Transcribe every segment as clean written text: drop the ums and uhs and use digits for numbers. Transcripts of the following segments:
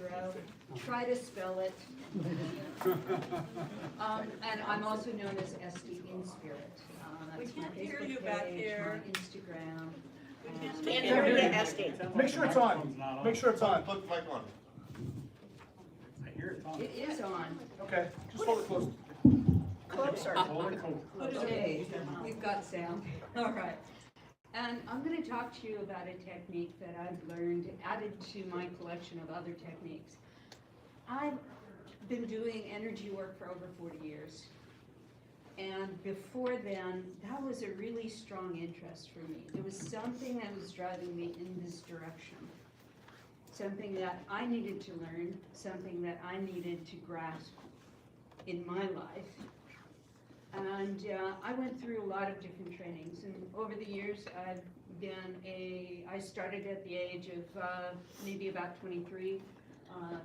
Cicero. Try to spell it. And I'm also known as SD in Spirit. We That's my can't hear Facebook you back page, here. my Instagram. Can't hear you, Esty. Make sure it's on. Make sure it's on. Put the mic on. I hear it's on. It is on. Okay, just hold it close. Closer. Hold it close. Okay, we've got sound. All right. And I'm going to talk to you about a technique that I've learned, added to my collection of other techniques. I've been doing energy work for over 40 years. And before then, that was a really strong interest for me. There was something that was driving me in this direction. Something that I needed to learn, something that I needed to grasp in my life. And I went through a lot of different trainings, and over the years I've been I started at the age of maybe about 23.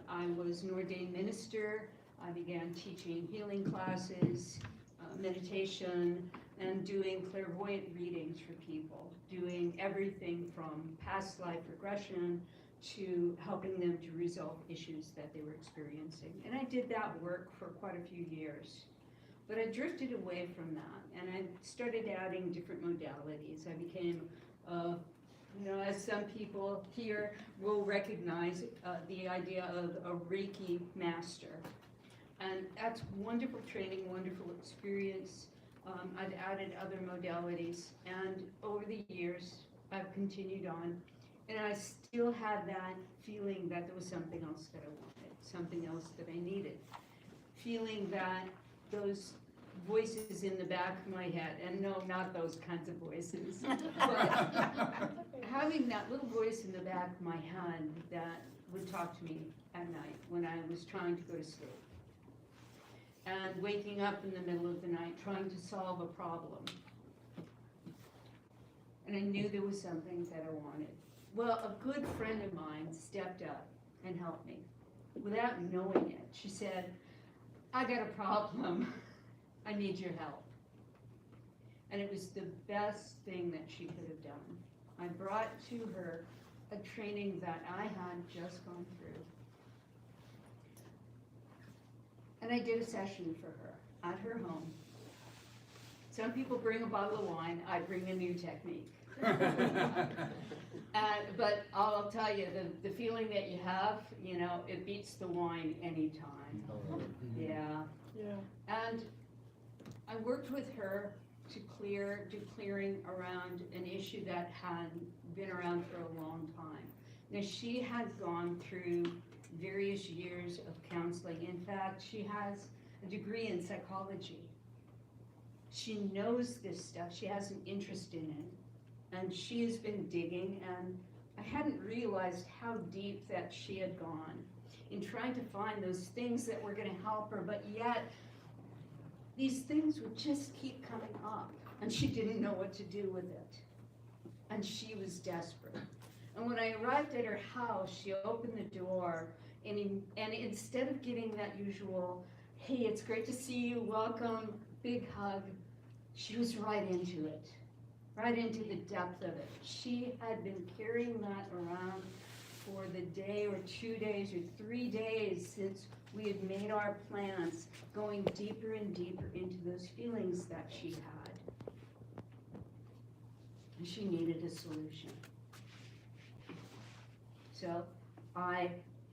I was an ordained minister. I began teaching healing classes, meditation, and doing clairvoyant readings for people, doing everything from past life regression to helping them to resolve issues that they were experiencing. And I did that work for quite a few years. But I drifted away from that, and I started adding different modalities. I became, as some people here will recognize, the idea of a Reiki master. And that's wonderful training, wonderful experience. I've added other modalities, and over the years, I've continued on. And I still had that feeling that there was something else that I wanted, something else that I needed. Feeling that those voices in the back of my head, and no, not those kinds of voices, but having that little voice in the back of my head that would talk to me at night when I was trying to go to sleep. And waking up in the middle of the night trying to solve a problem. And I knew there was something that I wanted. Well, a good friend of mine stepped up and helped me without knowing it. She said, I got a problem. I need your help. And it was the best thing that she could have done. I brought to her a training that I had just gone through. And I did a session for her at her home. Some people bring a bottle of wine, I bring a new technique. But I'll tell you, the feeling that you have, it beats the wine anytime. Yeah. And I worked with her to do clearing around an issue that had been around for a long time. Now, she had gone through various years of counseling. In fact, she has a degree in psychology. She knows this stuff. She has an interest in it. And she has been digging, and I hadn't realized how deep that she had gone in trying to find those things that were going to help her, but yet these things would just keep coming up, and she didn't know what to do with it. And she was desperate. And when I arrived at her house, she opened the door, and instead of giving that usual, hey, it's great to see you, welcome, big hug, she was right into it. Right into the depth of it. She had been carrying that around for the day or 2 days or 3 days since we had made our plans, going deeper and deeper into those feelings that she had. And she needed a solution. So I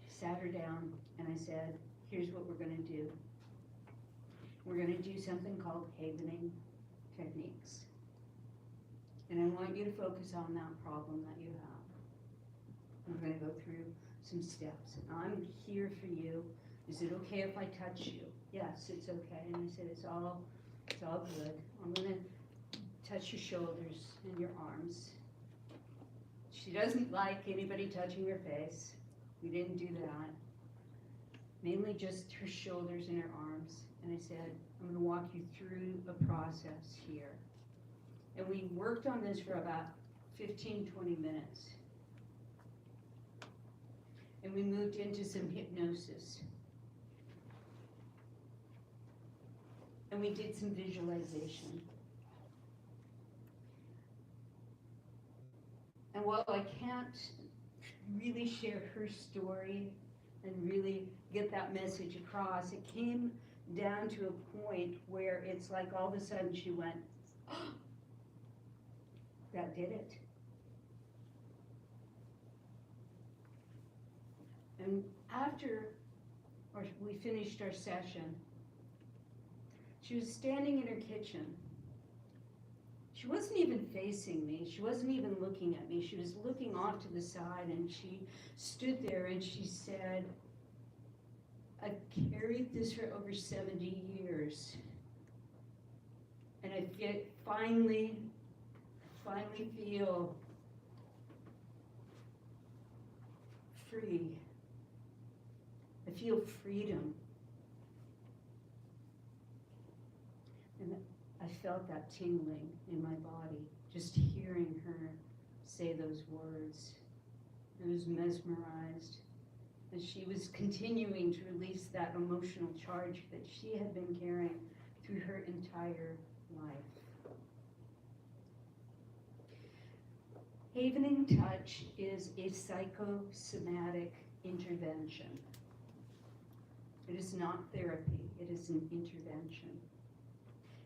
sat her down and I said, here's what we're going to do. We're going to do something called havening techniques. And I want you to focus on that problem that you have. I'm going to go through some steps. I'm here for you. Is it okay if I touch you? Yes, it's okay. And I said, it's all good. I'm going to touch your shoulders and your arms. She doesn't like anybody touching her face. We didn't do that. Mainly just her shoulders and her arms. And I said, I'm going to walk you through a process here. And we worked on this for about 15, 20 minutes. And we moved into some hypnosis. And we did some visualization. And while I can't really share her story and get that message across. It came down to a point where it's like all of a sudden she went, oh, that did it. And after we finished our session, she was standing in her kitchen. She wasn't even facing me. She wasn't even looking at me. She was looking off to the side, and she stood there and she said, I've carried this for over 70 years. And I finally feel free. I feel freedom. And I felt that tingling in my body, just hearing her say those words. I was mesmerized as she was continuing to release that emotional charge that she had been carrying through her entire life. Havening touch is a psychosomatic intervention. It is not therapy, it is an intervention.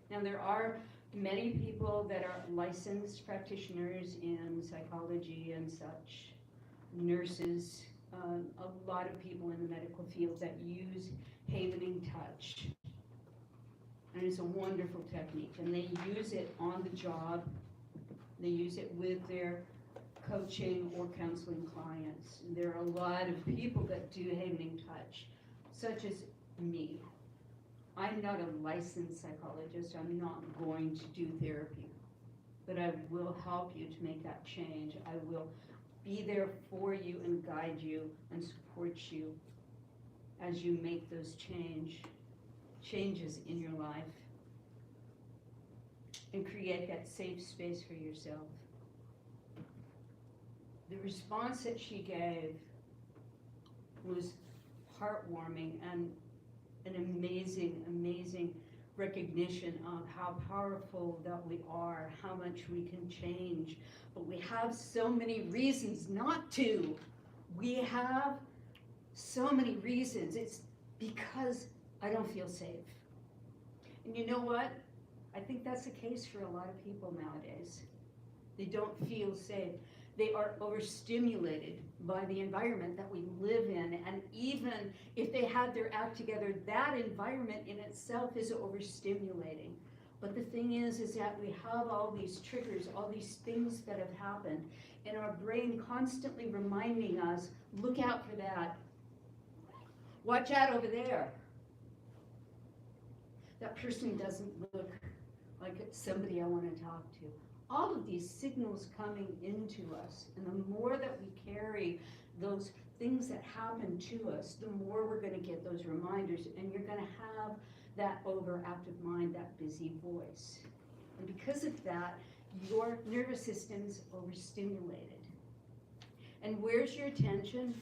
Now, there are many people that are licensed practitioners in psychology and such, nurses, a lot of people in the medical field that use havening touch. And it's a wonderful technique, and they use it on the job. They use it with their coaching or counseling clients. And there are a lot of people that do havening touch, such as me. I'm not a licensed psychologist. I'm not going to do therapy, but I will help you to make that change. I will be there for you and guide you and support you as you make those changes in your life and create that safe space for yourself. The response that she gave was heartwarming and an amazing recognition of how powerful that we are, how much we can change. But we have so many reasons not to. We have so many reasons. It's because I don't feel safe. And you know what? I think that's the case for a lot of people nowadays. They don't feel safe. They are overstimulated by the environment that we live in, and even if they had their act together, that environment in itself is overstimulating. But the thing is that we have all these triggers, all these things that have happened, and our brain constantly reminding us, look out for that. Watch out over there. That person doesn't look like somebody I want to talk to. All of these signals coming into us, and the more that we carry those things that happen to us, the more we're going to get those reminders, and you're going to have that overactive mind, that busy voice. And because of that, your nervous system's overstimulated. And where's your attention?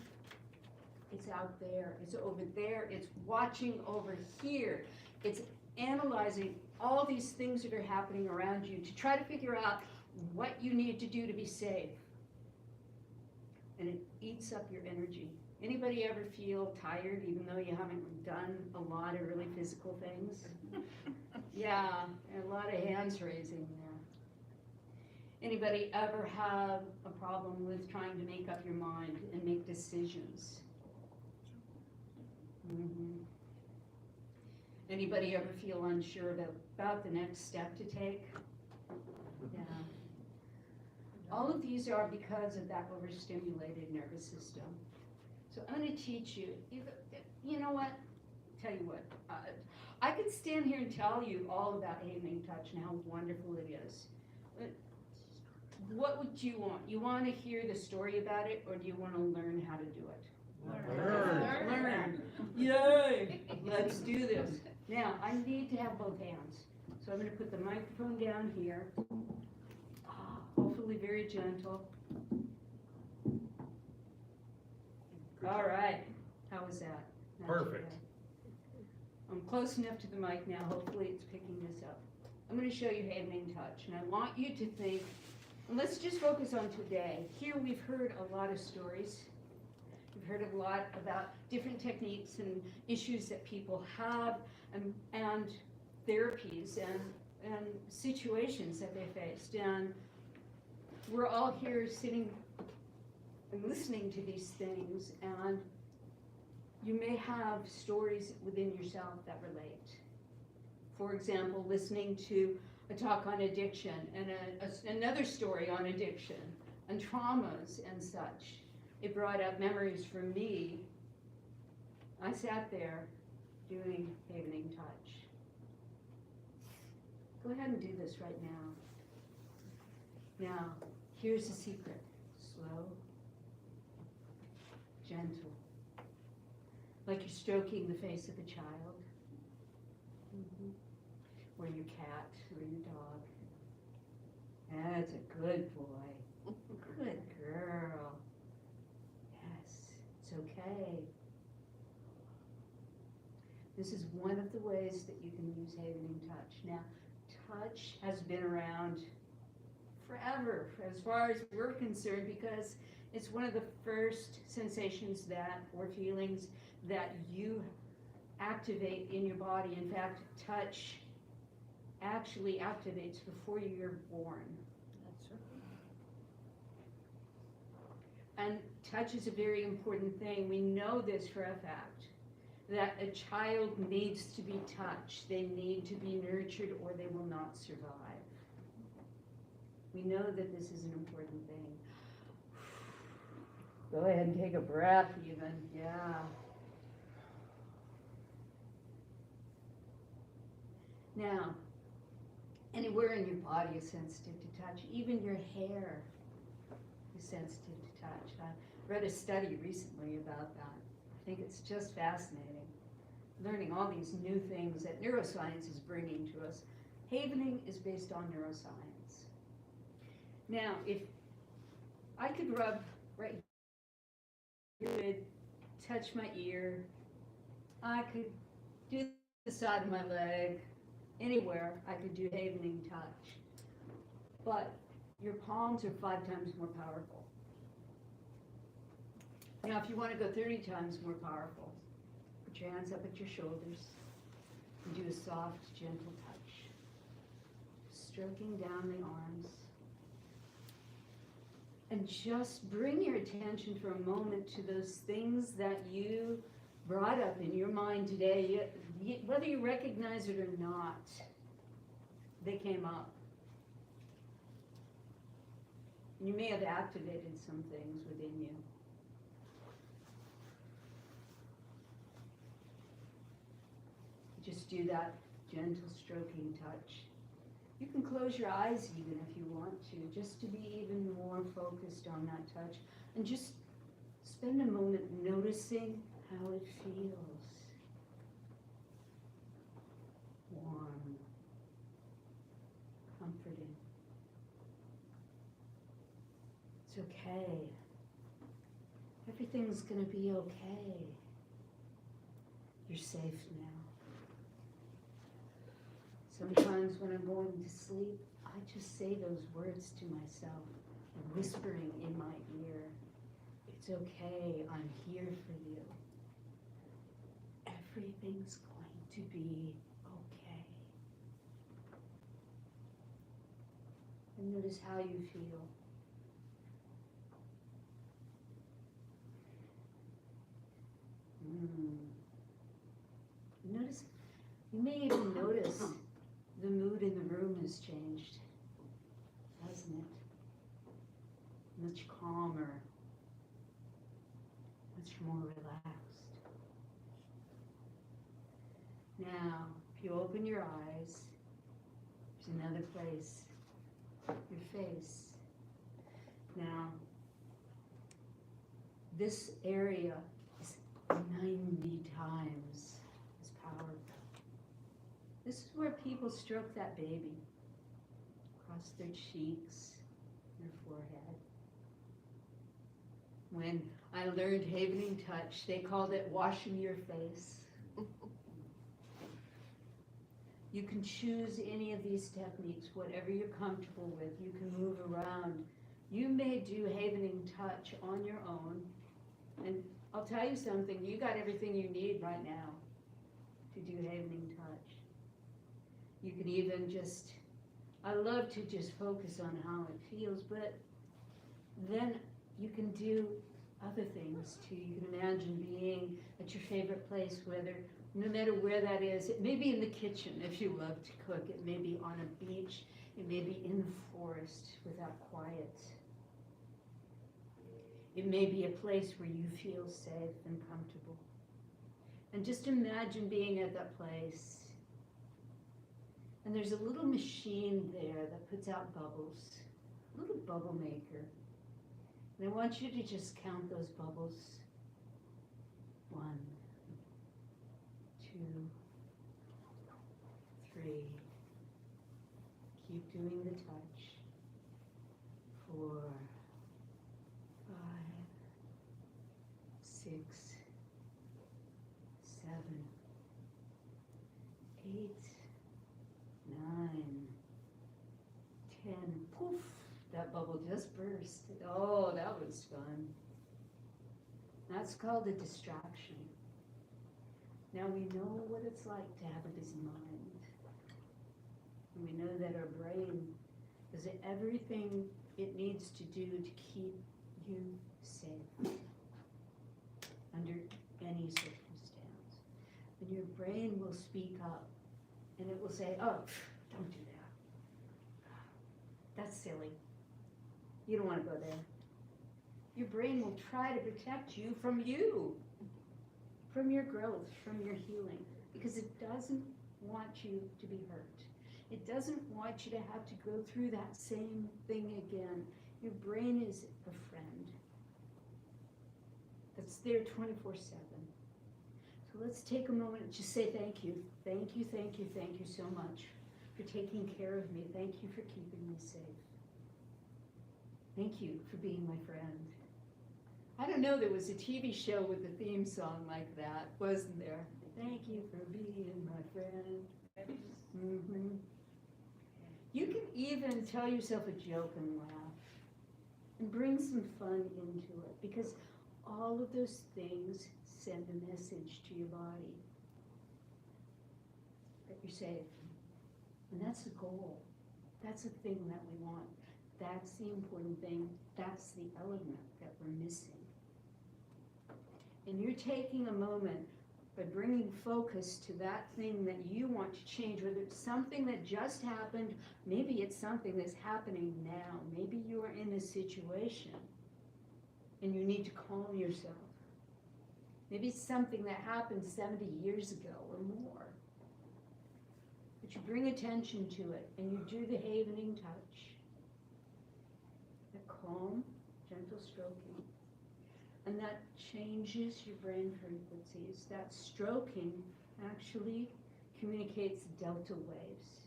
It's out there, it's over there, it's watching over here, it's analyzing all these things that are happening around you to try to figure out what you need to do to be safe. And it eats up your energy. Anybody ever feel tired even though you haven't done a lot of really physical things? Yeah, a lot of hands raising there. Anybody ever have a problem with trying to make up your mind and make decisions? Mm-hmm. Anybody ever feel unsure about the next step to take? Yeah. All of these are because of that overstimulated nervous system. So I'm going to teach you, you know what? Tell you what, I could stand here and tell you all about havening touch and how wonderful it is. But what would you want? You want to hear the story about it, or do you want to learn how to do it? Learn. Yay! Let's do this. Now, I need to have both hands. So I'm going to put the microphone down here. Hopefully very gentle. All right. How was that? Not Perfect. too bad. I'm close enough to the mic now. Hopefully it's picking this up. I'm going to show you havening touch. And I want you to think, and let's just focus on today. Here we've heard a lot of stories. I've heard a lot about different techniques and issues that people have, and therapies and situations that they faced. And we're all here sitting and listening to these things, and you may have stories within yourself that relate. For example, listening to a talk on addiction and another story on addiction and traumas and such. It brought up memories for me. I sat there doing havening touch. Go ahead and do this right now. Now, here's the secret. Slow, gentle. Like you're stroking the face of a child. Or your cat, or your dog. That's a good boy. Good girl. Yes, it's okay. This is one of the ways that you can use havening touch. Now, touch has been around forever, as far as we're concerned, because it's one of the first sensations that, or feelings that you activate in your body. In fact, touch actually activates before you're born. That's right. And touch is a very important thing. We know this for a fact, that a child needs to be touched. They need to be nurtured or they will not survive. We know that this is an important thing. Go ahead and take a breath even, yeah. Now, anywhere in your body is sensitive to touch. Even your hair is sensitive to touch. I read a study recently about that. I think it's just fascinating. Learning all these new things that neuroscience is bringing to us. Havening is based on neuroscience. Now, if I could rub right here, touch my ear, I could do the side of my leg, anywhere I could do havening touch. But your palms are 5 times more powerful. Now, if you want to go 30 times more powerful, put your hands up at your shoulders and do a soft, gentle touch. Stroking down the arms. And just bring your attention for a moment to those things that you brought up in your mind today. Whether you recognize it or not, they came up. You may have activated some things within you. Just do that gentle stroking touch. You can close your eyes even if you want to, just to be even more focused on that touch. And just spend a moment noticing how it feels. Warm, comforting. It's okay. Everything's gonna be okay. You're safe now. Sometimes when I'm going to sleep, I just say those words to myself, whispering in my ear. It's okay, I'm here for you. Everything's going to be okay. And notice how you feel. Notice, you may even notice the mood in the room has changed, hasn't it? Much calmer, much more relaxed. Now, if you open your eyes, there's another place, your face. Now, this area is 90 times as powerful. This is where people stroke that baby across their cheeks, their forehead. When I learned havening touch, they called it washing your face. You can choose any of these techniques, whatever you're comfortable with. You can move around. You may do havening touch on your own, and I'll tell you something, you got everything you need right now to do Havening Touch. You can even just, I love to just focus on how it feels, but then you can do other things too. You can imagine being at your favorite place, whether, no matter where that is. It may be in the kitchen if you love to cook. It may be on a beach. It may be in the forest without quiet. It may be a place where you feel safe and comfortable. And just imagine being at that place. And there's a little machine there that puts out bubbles, a little bubble maker. And I want you to just count those bubbles. 1, 2, 3. Keep doing the touch. 4, 5, 6, 7, 8, 9, 10. Poof! That bubble just burst. Oh, that was fun. That's called a distraction. Now we know what it's like to have a busy mind. And we know that our brain does everything it needs to do to keep you safe under any circumstance. And your brain will speak up and it will say, oh, don't do that. That's silly. You don't want to go there. Your brain will try to protect you, from your growth, from your healing, because it doesn't want you to be hurt. It doesn't want you to have to go through that same thing again. Your brain is a friend that's there 24/7. So let's take a moment and just say thank you. Thank you, thank you, thank you so much for taking care of me. Thank you for keeping me safe. Thank you for being my friend. I don't know, there was a TV show with a theme song like that, wasn't there? Thank you for being my friend. Mm-hmm. You can even tell yourself a joke and laugh and bring some fun into it, because all of those things send a message to your body that you're safe. And that's the goal. That's the thing that we want. That's the important thing. That's the element that we're missing. And you're taking a moment by bringing focus to that thing that you want to change, whether it's something that just happened, maybe it's something that's happening now. Maybe you are in a situation and you need to calm yourself. Maybe it's something that happened 70 years ago or more. But you bring attention to it and you do the Havening Touch. That calm, gentle stroking. And that changes your brain frequencies. That stroking actually communicates delta waves.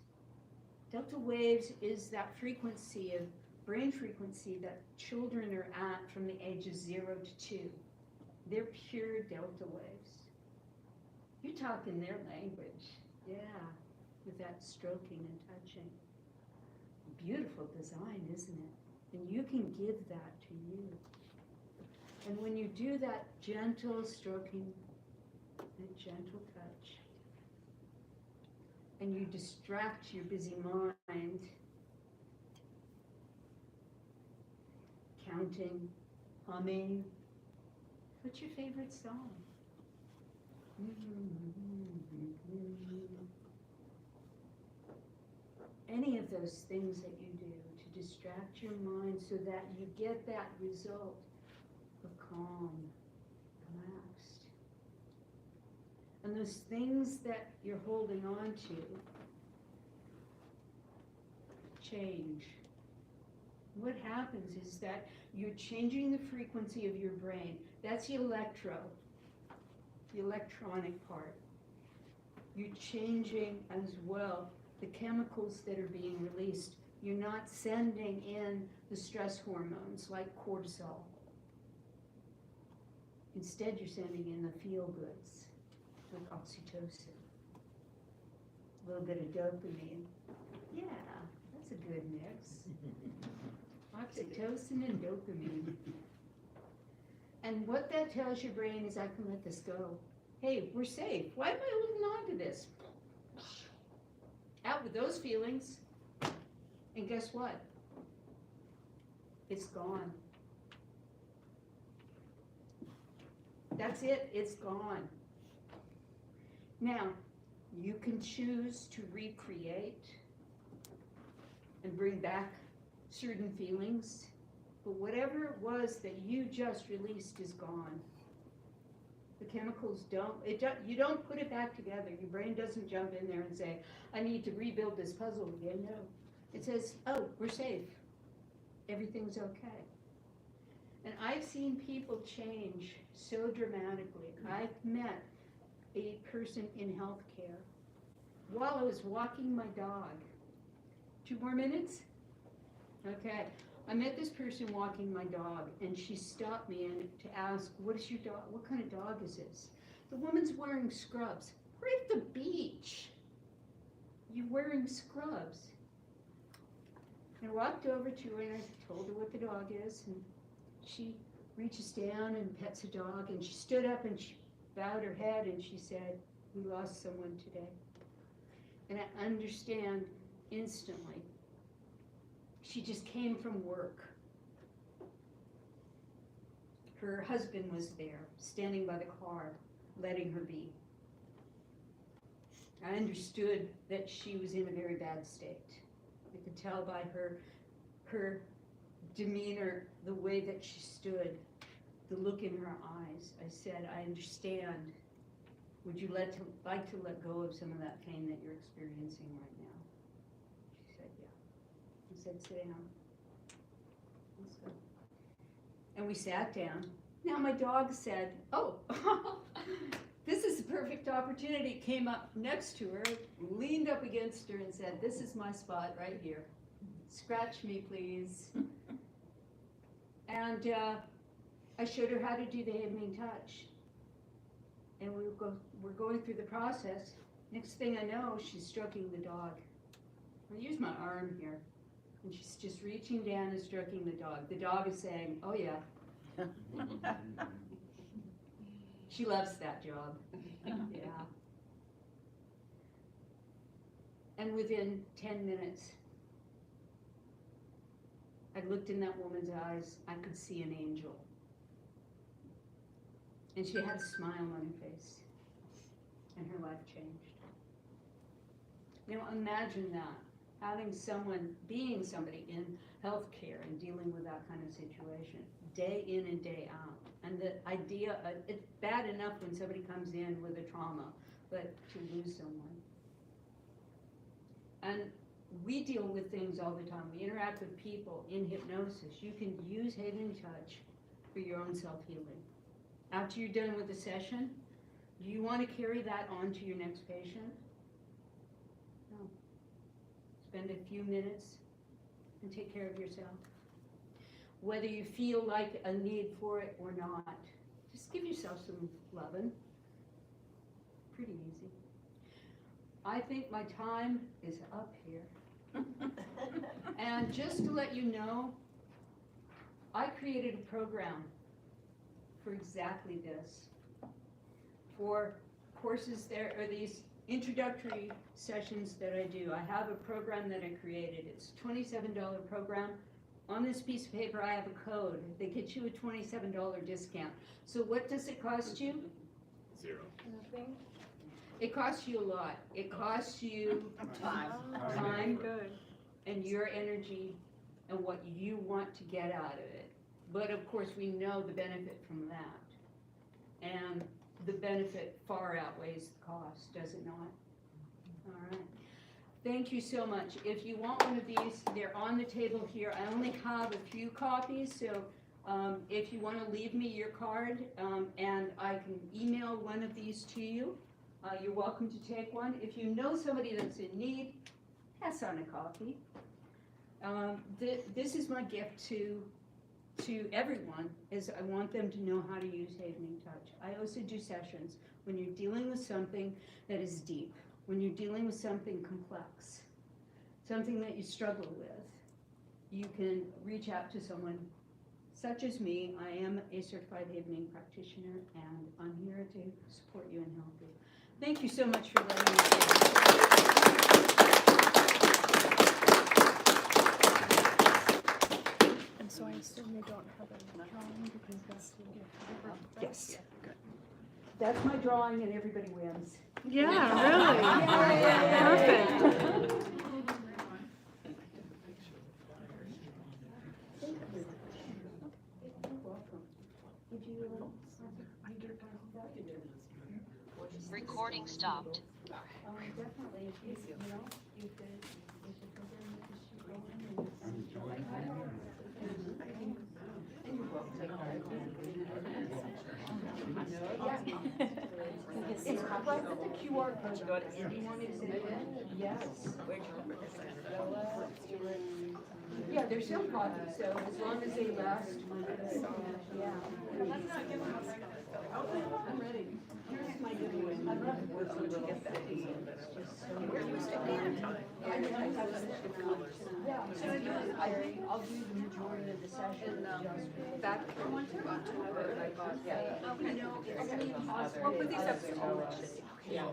Delta waves is that frequency of brain frequency that children are at from the ages 0 to 2. They're pure delta waves. You're talking their language, yeah, with that stroking and touching. Beautiful design, isn't it? And you can give that to you. And when you do that gentle stroking, that gentle touch, and you distract your busy mind, counting, humming, what's your favorite song? Any of those things that you do to distract your mind so that you get that result of calm, relaxed. And those things that you're holding on to change. What happens is that you're changing the frequency of your brain. That's the the electronic part. You're changing as well the chemicals that are being released. You're not sending in the stress hormones like cortisol. Instead, you're sending in the feel-goods, like oxytocin, a little bit of dopamine. Yeah, that's a good mix. Oxytocin and dopamine. And what that tells your brain is I can let this go. Hey, we're safe. Why am I holding on to this? Out with those feelings. And guess what? It's gone. That's it, it's gone. Now, you can choose to recreate and bring back certain feelings, but whatever it was that you just released is gone. The chemicals you don't put it back together. Your brain doesn't jump in there and say, I need to rebuild this puzzle again. No. It says, oh, we're safe. Everything's okay. And I've seen people change so dramatically. I've met a person in healthcare while I was walking my dog. 2 more minutes? Okay. I met this person walking my dog, and she stopped me to ask, what is your dog? What kind of dog is this? The woman's wearing scrubs. We're at the beach. You're wearing scrubs. And I walked over to her, and I told her what the dog is, and she reaches down and pets the dog, and she stood up and she bowed her head, and she said, we lost someone today. And I understand instantly. She just came from work. Her husband was there, standing by the car, letting her be. I understood that she was in a very bad state. I could tell by her demeanor, the way that she stood, the look in her eyes. I said, I understand. Would you like to let go of some of that pain that you're experiencing right now? She said, yeah. I said, sit down. Let's go. And we sat down. Now my dog said, oh, this is a perfect opportunity. Came up next to her, leaned up against her and said, this is my spot right here. Scratch me, please. And I showed her how to do the hypnotic touch. And we're going through the process. Next thing I know, she's stroking the dog. I'll use my arm here. And she's just reaching down and stroking the dog. The dog is saying, oh yeah. She loves that job. Yeah. And within 10 minutes, I looked in that woman's eyes. I could see an angel. And she had a smile on her face. And her life changed. Now imagine that. Being somebody in healthcare and dealing with that kind of situation, day in and day out. And the idea, it's bad enough when somebody comes in with a trauma, but to lose someone. And we deal with things all the time. We interact with people in hypnosis. You can use hypnotic touch for your own self-healing. After you're done with the session, do you want to carry that on to your next patient? No. Spend a few minutes and take care of yourself. Whether you feel like a need for it or not, just give yourself some loving. Pretty easy. I think my time is up here. And just to let you know, I created a program for exactly this. For courses, there are these introductory sessions that I do. I have a program that I created. It's a $27 program. On this piece of paper, I have a code that gets you a $27 discount. So what does it cost you? Zero. Nothing. It costs you a lot. It costs you time Good. and your energy and what you want to get out of it. But of course, we know the benefit from that. And the benefit far outweighs the cost, does it not? All right. Thank you so much. If you want one of these, they're on the table here. I only have a few copies, so if you want to leave me your card and I can email one of these to you, you're welcome to take one. If you know somebody that's in need, pass on a copy. This is my gift to everyone, is I want them to know how to use hypnotic touch. I also do sessions when you're dealing with something that is deep, when you're dealing with something complex, something that you struggle with. You can reach out to someone such as me, I am a certified hypnotic practitioner, and I'm here to support you and help you. Thank you so much for letting me share. And so I assume you don't have a drawing because that's the gift. Yes. That's my drawing, and everybody wins. Yeah, really. Perfect. Recording stopped. Definitely, if you know, you could come there and make a sheet roll in It's right with the QR code. Anyone is in it? Yes. Yeah, they're still copies, so as long as they last. Yeah. I'm ready. Here's my giveaway. I'm ready. Where did you get that? Where you stand? Yeah, so I'll do the majority of the session. Back for one too? Yeah. Okay. You know, it's only possible. We'll put these up. Yeah.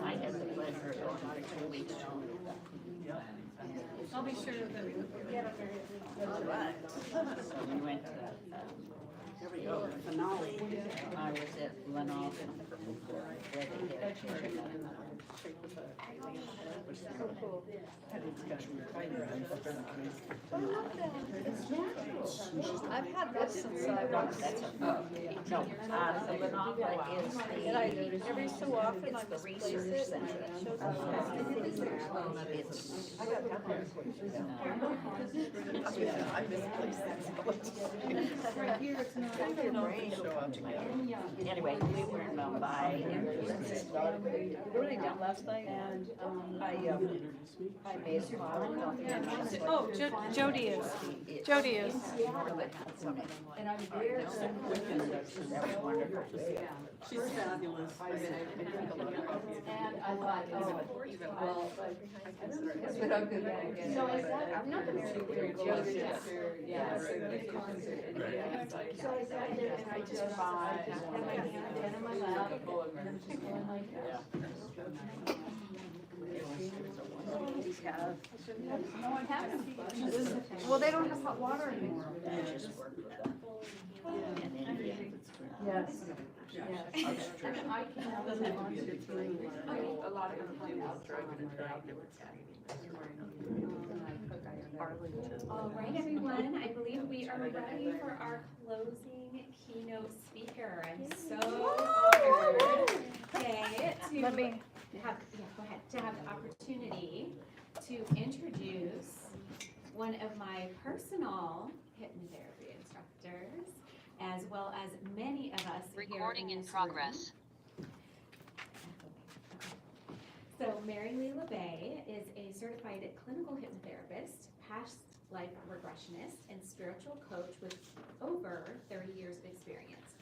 I had the pleasure of about 2 weeks ago. I'll be sure that we get up there. So we went to the finale. I was at Lenox before where they had I've had this since I was. No, the Lenox is Every so often I it's the misplace research it. center. And it shows up. It's, Right here, it's not. anyway, we were in Mumbai. What did I done last night? And, I made Oh, Jody is. Jody is. and I'm there. That was wonderful. She's fabulous. And I thought, well, but I'm good at it. So I sat, I'm not gonna sit there and yeah, so the concert. So I sat there and I just had my hand on my lap, and I'm just going like this. No, I haven't. Well, they don't have hot water anymore. Yes. Yes. And I came out of the concert feeling A lot of them do driving and driving. All right, everyone, I believe we are ready for our closing keynote speaker. I'm so honored today to Let me. have, go ahead, to have the opportunity to introduce one of my personal hypnotherapy instructors, as well as many of us Recording here in this progress. room. So Mary Lee LeBay is a certified clinical hypnotherapist, past life regressionist, and spiritual coach with over 30 years of experience.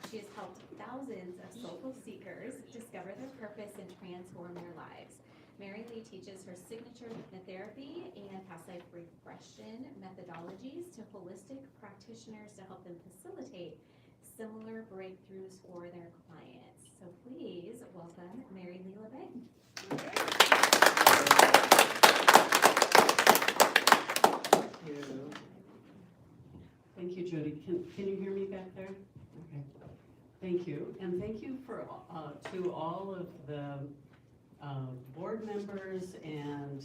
She has helped thousands of soulful seekers discover their purpose and transform their lives. Mary Lee teaches her signature hypnotherapy and past life regression methodologies to holistic practitioners to help them facilitate similar breakthroughs for their clients. So please welcome Mary Lee LeBay. Thank you, Jody. Can you hear me back there? Okay. Thank you, and thank you for to all of the board members and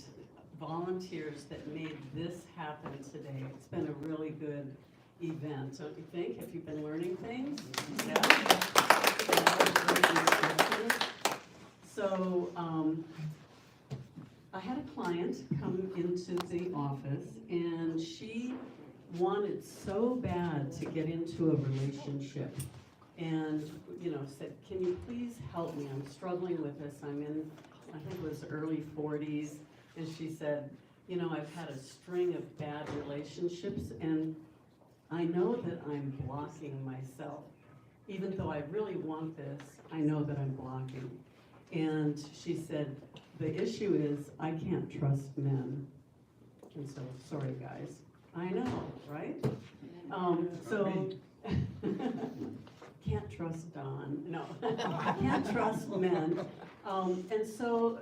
volunteers that made this happen today. It's been a really good event, don't you think? Have you been learning things? Yeah. So I had a client come into the office, and she wanted so bad to get into a relationship, and said, can you please help me? I'm struggling with this. I'm in, I think it was early 40s, and she said, I've had a string of bad relationships, and I know that I'm blocking myself. Even though I really want this, I know that I'm blocking. And she said, the issue is I can't trust men. And so, sorry guys, I know, right? So, can't trust Don, no, can't trust men. And so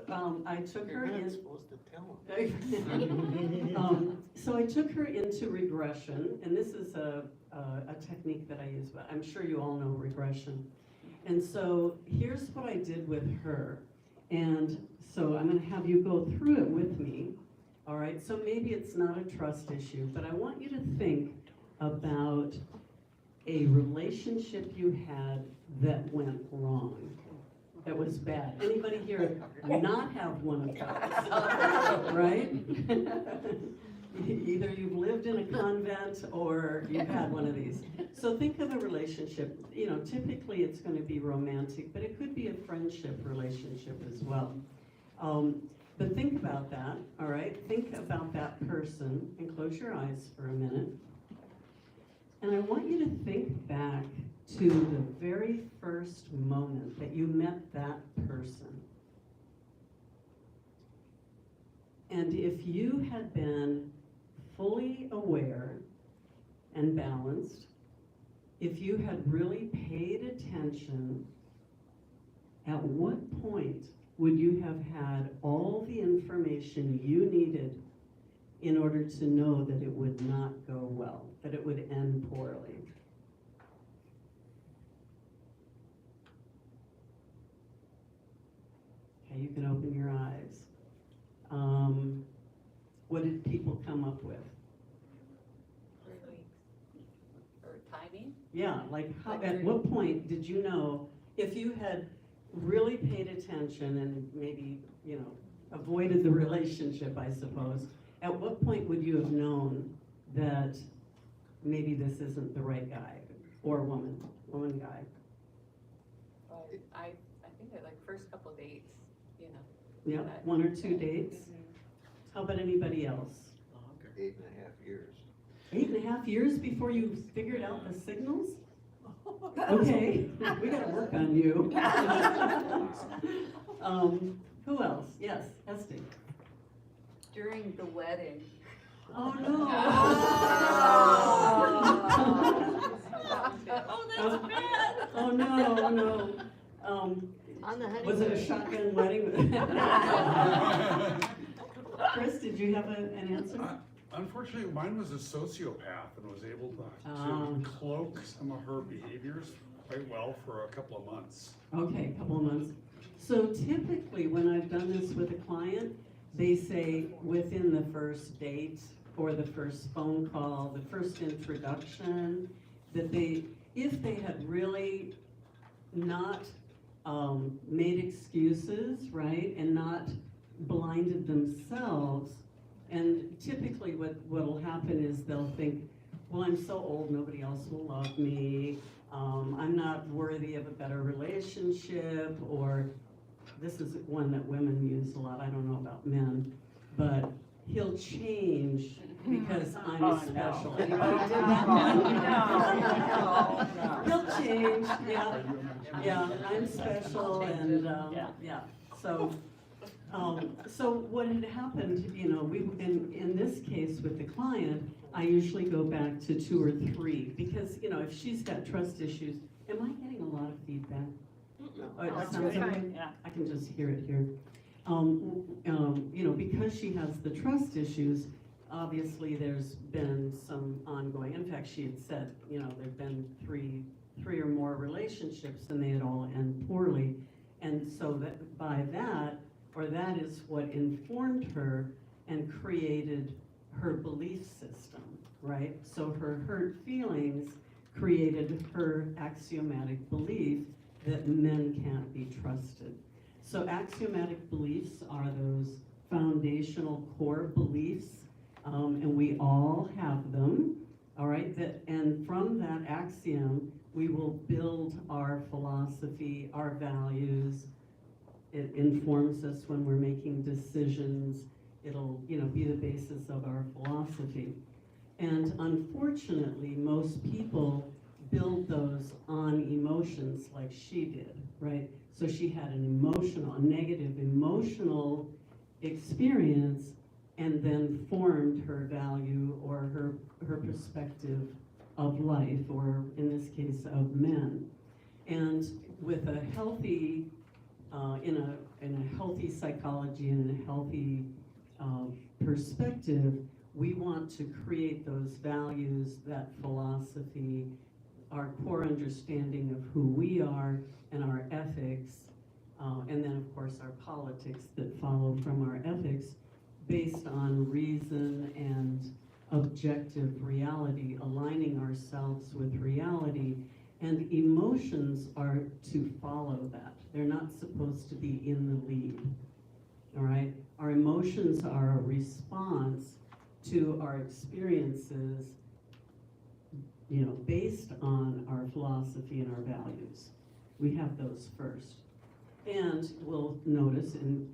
I took her in. supposed to tell him. So I took her into regression, and this is a technique that I use, but I'm sure you all know regression. And so here's what I did with her. And so I'm gonna have you go through it with me, all right? So maybe it's not a trust issue, but I want you to think about a relationship you had that went wrong, that was bad. Anybody here not have one of those, right? Either you've lived in a convent or you've had one of these. So think of a relationship, you know, typically it's going to be romantic, but it could be a friendship relationship as well. But think about that, all right? Think about that person and close your eyes for a minute. And I want you to think back to the very first moment that you met that person. And if you had been fully aware and balanced, if you had really paid attention, at what point would you have had all the information you needed in order to know that it would not go well, that it would end poorly? Okay, you can open your eyes. What did people come up with? 3 weeks. Or timing? Yeah, like how, at what point did you know, if you had really paid attention and maybe, you know, avoided the relationship, I suppose, at what point would you have known that maybe this isn't the right guy or woman guy? Well, I think that like first couple dates, you know. Yeah, 1 or 2 dates. How about anybody else? 8.5 years. 8.5 years before you figured out the signals? Okay, we gotta work on you. Who else? Yes, Esty. During the wedding. Oh, no. Oh, that's bad. Oh, no, no. On the honeymoon. Was it a shotgun wedding? Chris, did you have an answer? Unfortunately, mine was a sociopath and was able to cloak some of her behaviors quite well for a couple of months. Okay, a couple of months. So typically, when I've done this with a client, they say within the first date or the first phone call, the first introduction, that if they had really not made excuses, right, and not blinded themselves, and typically what'll happen is they'll think, well, I'm so old, nobody else will love me, I'm not worthy of a better relationship, or this is one that women use a lot, I don't know about men, but he'll change because I'm special. Anybody did that one? He'll change, yeah, I'm special, and, yeah, so what had happened, you know, in this case with the client, I usually go back to 2 or 3, because, you know, if she's got trust issues, am I getting a lot of feedback? Oh, it sounds okay? Yeah. I can just hear it here. You know, because she has the trust issues, obviously there's been some ongoing, in fact, she had said, you know, there've been three or more relationships and they had all end poorly. And so that is what informed her and created her belief system, right? So her hurt feelings created her axiomatic belief that men can't be trusted. So axiomatic beliefs are those foundational core beliefs, and we all have them, all right? And from that axiom, we will build our philosophy, our values. It informs us when we're making decisions. It'll, you know, be the basis of our philosophy. And unfortunately, most people build those on emotions like she did, right? So she had a negative emotional experience, and then formed her value or her perspective of life, or in this case, of men. And with a healthy, in a healthy psychology and in a healthy perspective, we want to create those values, that philosophy, our core understanding of who we are and our ethics, and then of course our politics that follow from our ethics, based on reason and objective reality, aligning ourselves with reality. And emotions are to follow that. They're not supposed to be in the lead, all right? Our emotions are a response to our experiences, you know, based on our philosophy and our values. We have those first. And we'll notice, and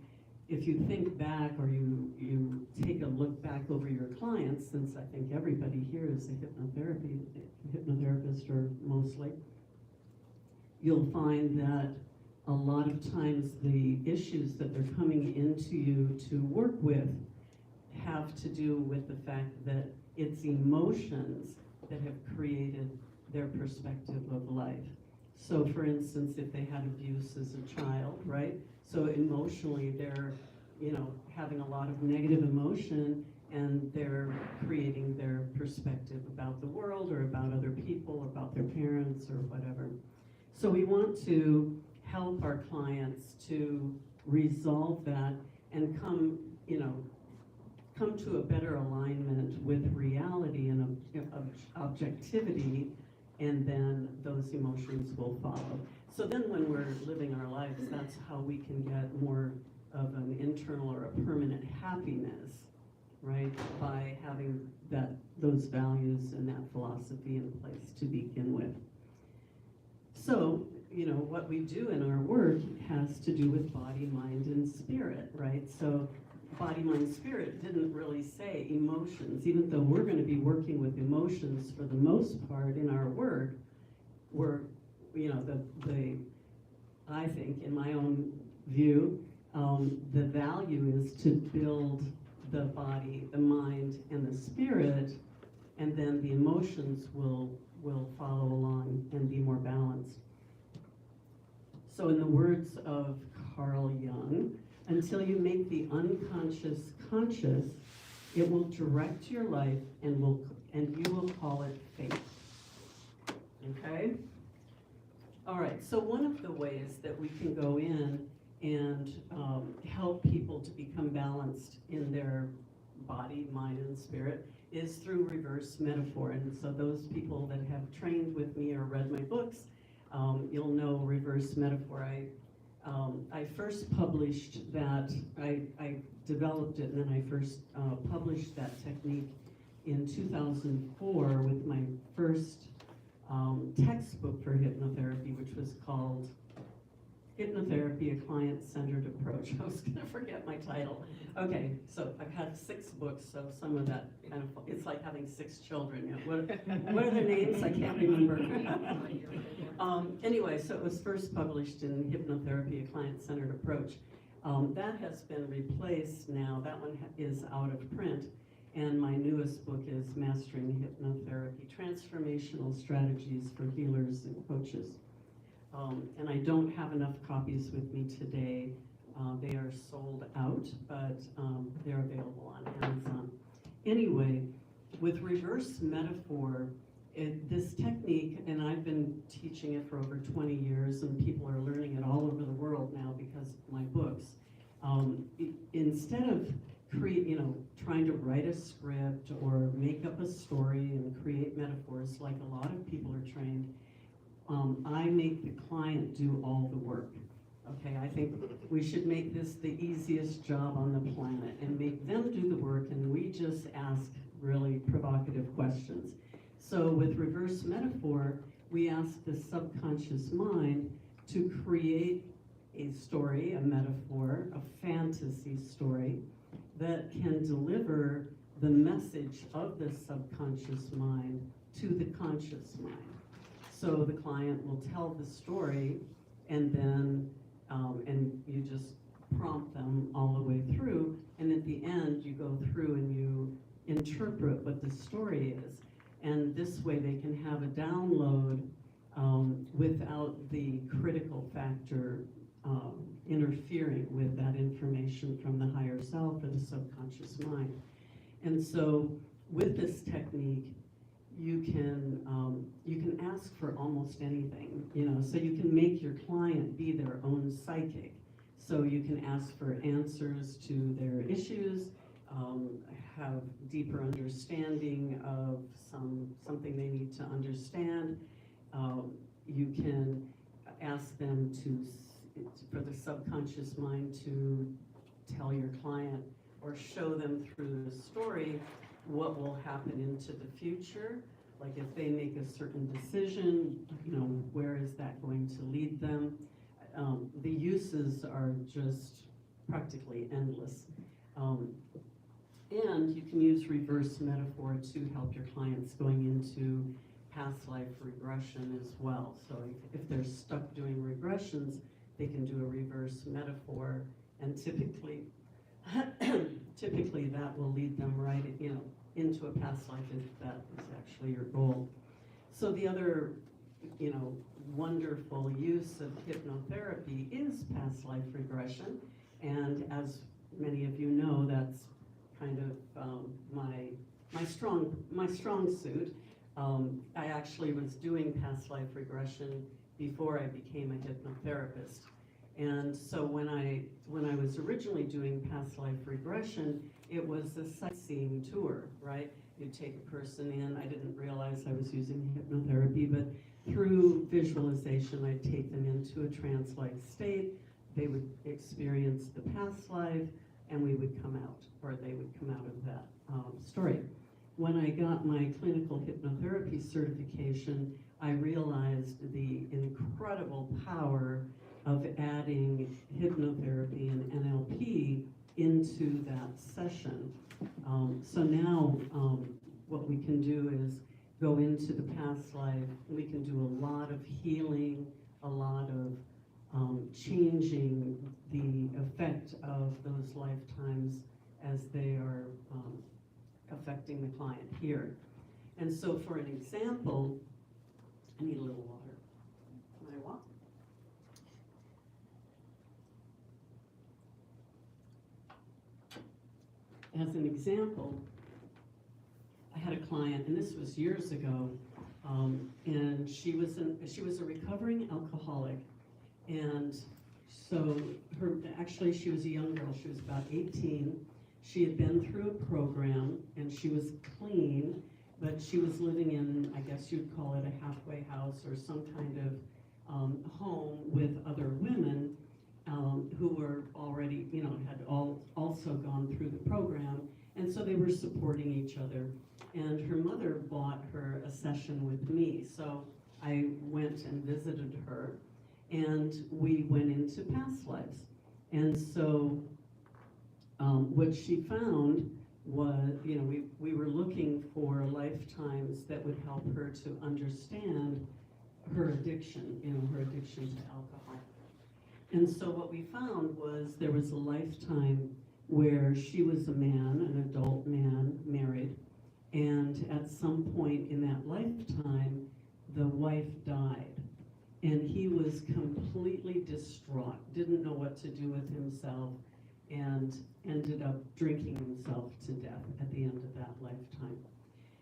if you think back or you take a look back over your clients, since I think everybody here is a hypnotherapist or mostly, you'll find that a lot of times the issues that they're coming into you to work with have to do with the fact that it's emotions that have created their perspective of life. So for instance, if they had abuse as a child, right? So emotionally they're, you know, having a lot of negative emotion, and they're creating their perspective about the world or about other people or about their parents or whatever. So we want to help our clients to resolve that and come to a better alignment with reality and objectivity, and then those emotions will follow. So then when we're living our lives, that's how we can get more of an internal or a permanent happiness, right? By having those values and that philosophy in place to begin with. So, you know, what we do in our work has to do with body, mind, and spirit, right? So body, mind, spirit didn't really say emotions, even though we're going to be working with emotions for the most part in our work. We're, you know, I think, in my own view, the value is to build the body, the mind, and the spirit, and then the emotions will follow along and be more balanced. So in the words of Carl Jung, until you make the unconscious conscious, it will direct your life and you will call it fate. Okay? All right, so one of the ways that we can go in and help people to become balanced in their body, mind, and spirit is through reverse metaphor. And so those people that have trained with me or read my books, you'll know reverse metaphor. I first published that, I developed it, and then I first published that technique in 2004 with my first textbook for hypnotherapy, which was called Hypnotherapy, a Client-Centered Approach. I was going to forget my title. Okay, so I've had 6 books, so some of that kind of, it's like having 6 children. You know, what are their names? I can't remember. Anyway, so it was first published in Hypnotherapy, a Client-Centered Approach. That has been replaced now. That one is out of print. And my newest book is Mastering Hypnotherapy, Transformational Strategies for Healers and Coaches. And I don't have enough copies with me today. They are sold out, but they're available on Amazon. Anyway, with reverse metaphor, this technique, and I've been teaching it for over 20 years, and people are learning it all over the world now because of my books. Instead of trying to write a script or make up a story and create metaphors like a lot of people are trained, I make the client do all the work. Okay, I think we should make this the easiest job on the planet and make them do the work, and we just ask really provocative questions. So with reverse metaphor, we ask the subconscious mind to create a story, a metaphor, a fantasy story that can deliver the message of the subconscious mind to the conscious mind. So the client will tell the story, and then and you just prompt them all the way through, and at the end you go through and you interpret what the story is, and this way they can have a download without the critical factor interfering with that information from the higher self or the subconscious mind. And so with this technique, you can ask for almost anything, so you can make your client be their own psychic. So you can ask for answers to their issues, have deeper understanding of something they need to understand. You can ask them for the subconscious mind to tell your client or show them through the story what will happen into the future. Like if they make a certain decision, where is that going to lead them? The uses are just practically endless. And you can use reverse metaphor to help your clients going into past life regression as well. So if they're stuck doing regressions, they can do a reverse metaphor, and typically that will lead them right, into a past life if that is actually your goal. So the other, wonderful use of hypnotherapy is past life regression, and as many of you know, that's kind of my strong suit. I actually was doing past life regression before I became a hypnotherapist. And so when I was originally doing past life regression, it was a sightseeing tour, right? You'd take a person in. I didn't realize I was using hypnotherapy, but through visualization, I'd take them into a trance-like state. They would experience the past life, and we would come out, or they would come out of that story. When I got my clinical hypnotherapy certification, I realized the incredible power of adding hypnotherapy and NLP into that session. So now what we can do is go into the past life. We can do a lot of healing, a lot of changing the effect of those lifetimes as they are affecting the client here. And so for an example, I need a little water. Can I walk? As an example, I had a client, and this was years ago, and she was a recovering alcoholic, and so she was a young girl. She was about 18. She had been through a program, and she was clean, but she was living in, I guess you'd call it a halfway house or some kind of home with other women who were already, had also gone through the program, and so they were supporting each other. And her mother bought her a session with me, so I went and visited her, and we went into past lives. And so what she found was, we were looking for lifetimes that would help her to understand her addiction, her addiction to alcohol. And so what we found was there was a lifetime where she was a man, an adult man, married, and at some point in that lifetime, the wife died. And he was completely distraught, didn't know what to do with himself, and ended up drinking himself to death at the end of that lifetime.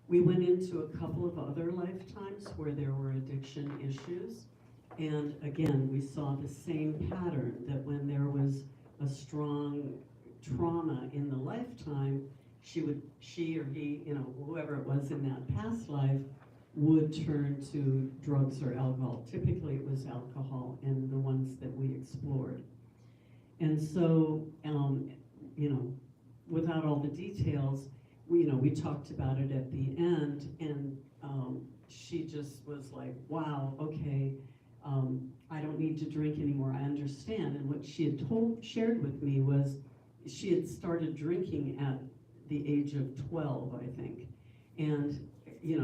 We went into a couple of other lifetimes where there were addiction issues, and again, we saw the same pattern, that when there was a strong trauma in the lifetime, she or he, whoever it was in that past life, would turn to drugs or alcohol. Typically it was alcohol and the ones that we explored. And so, without all the details, we talked about it at the end, and she just was like, wow, okay, I don't need to drink anymore, I understand. And what she had shared with me was she had started drinking at the age of 12, I think. And,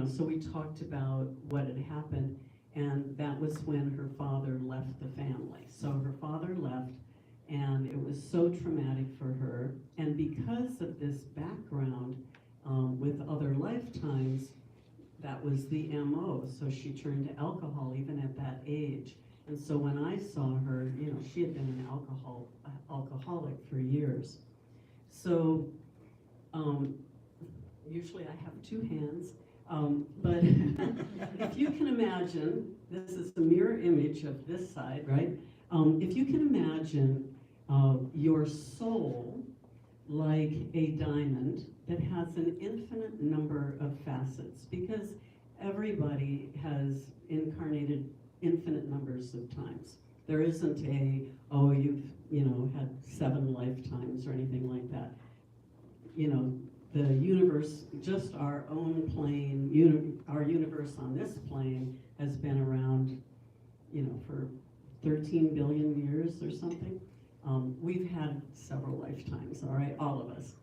so we talked about what had happened, And that was when her father left the family. So her father left, and it was so traumatic for her. And because of this background with other lifetimes, that was the MO. So she turned to alcohol even at that age. And so when I saw her, you know, she had been an alcoholic for years. So usually I have two hands, but if you can imagine, this is the mirror image of this side, right? If you can imagine your soul like a diamond that has an infinite number of facets, because everybody has incarnated infinite numbers of times. There isn't a, oh, you've, you know, had 7 lifetimes or anything like that. You know, the universe, just our own plane, our universe on this plane has been around, you know, for 13 billion years or something. We've had several lifetimes, all right, all of us.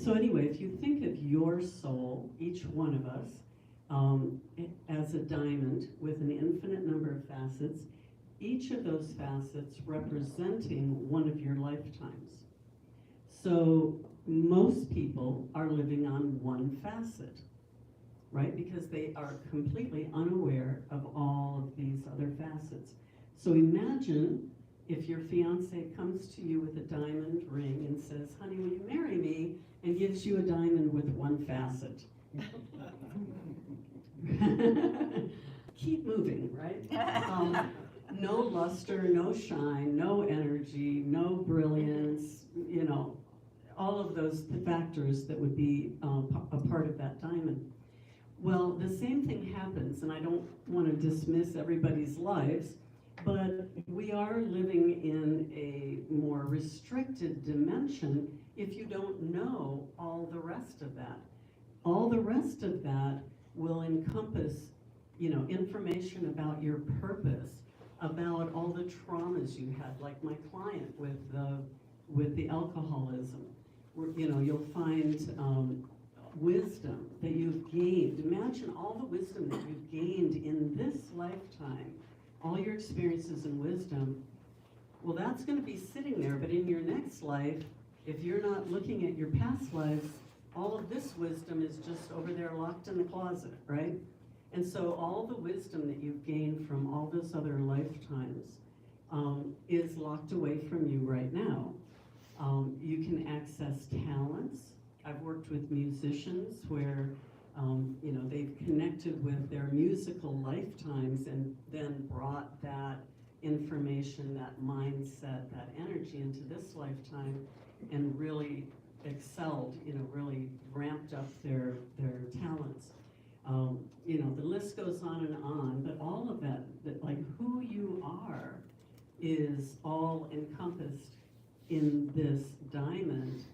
So anyway, if you think of your soul, each one of us, as a diamond with an infinite number of facets, each of those facets representing one of your lifetimes. So most people are living on one facet, right? Because they are completely unaware of all of these other facets. So imagine if your fiance comes to you with a diamond ring and says, honey, will you marry me? And gives you a diamond with one facet. Keep moving, right? No luster, no shine, no energy, no brilliance, you know, all of those factors that would be a part of that diamond. Well, the same thing happens, and I don't want to dismiss everybody's lives, but we are living in a more restricted dimension if you don't know all the rest of that. All the rest of that will encompass, you know, information about your purpose, about all the traumas you had, like my client with the alcoholism. You know, you'll find wisdom that you've gained. Imagine all the wisdom that you've gained in this lifetime, all your experiences and wisdom. Well, that's going to be sitting there, but in your next life, if you're not looking at your past lives, all of this wisdom is just over there locked in the closet, right? And so all the wisdom that you've gained from all those other lifetimes is locked away from you right now. You can access talents. I've worked with musicians where you know, they've connected with their musical lifetimes and then brought that information, that mindset, that energy into this lifetime and really excelled, you know, really ramped up their talents. You know, the list goes on, but all of that, like who you are is all encompassed in this diamond.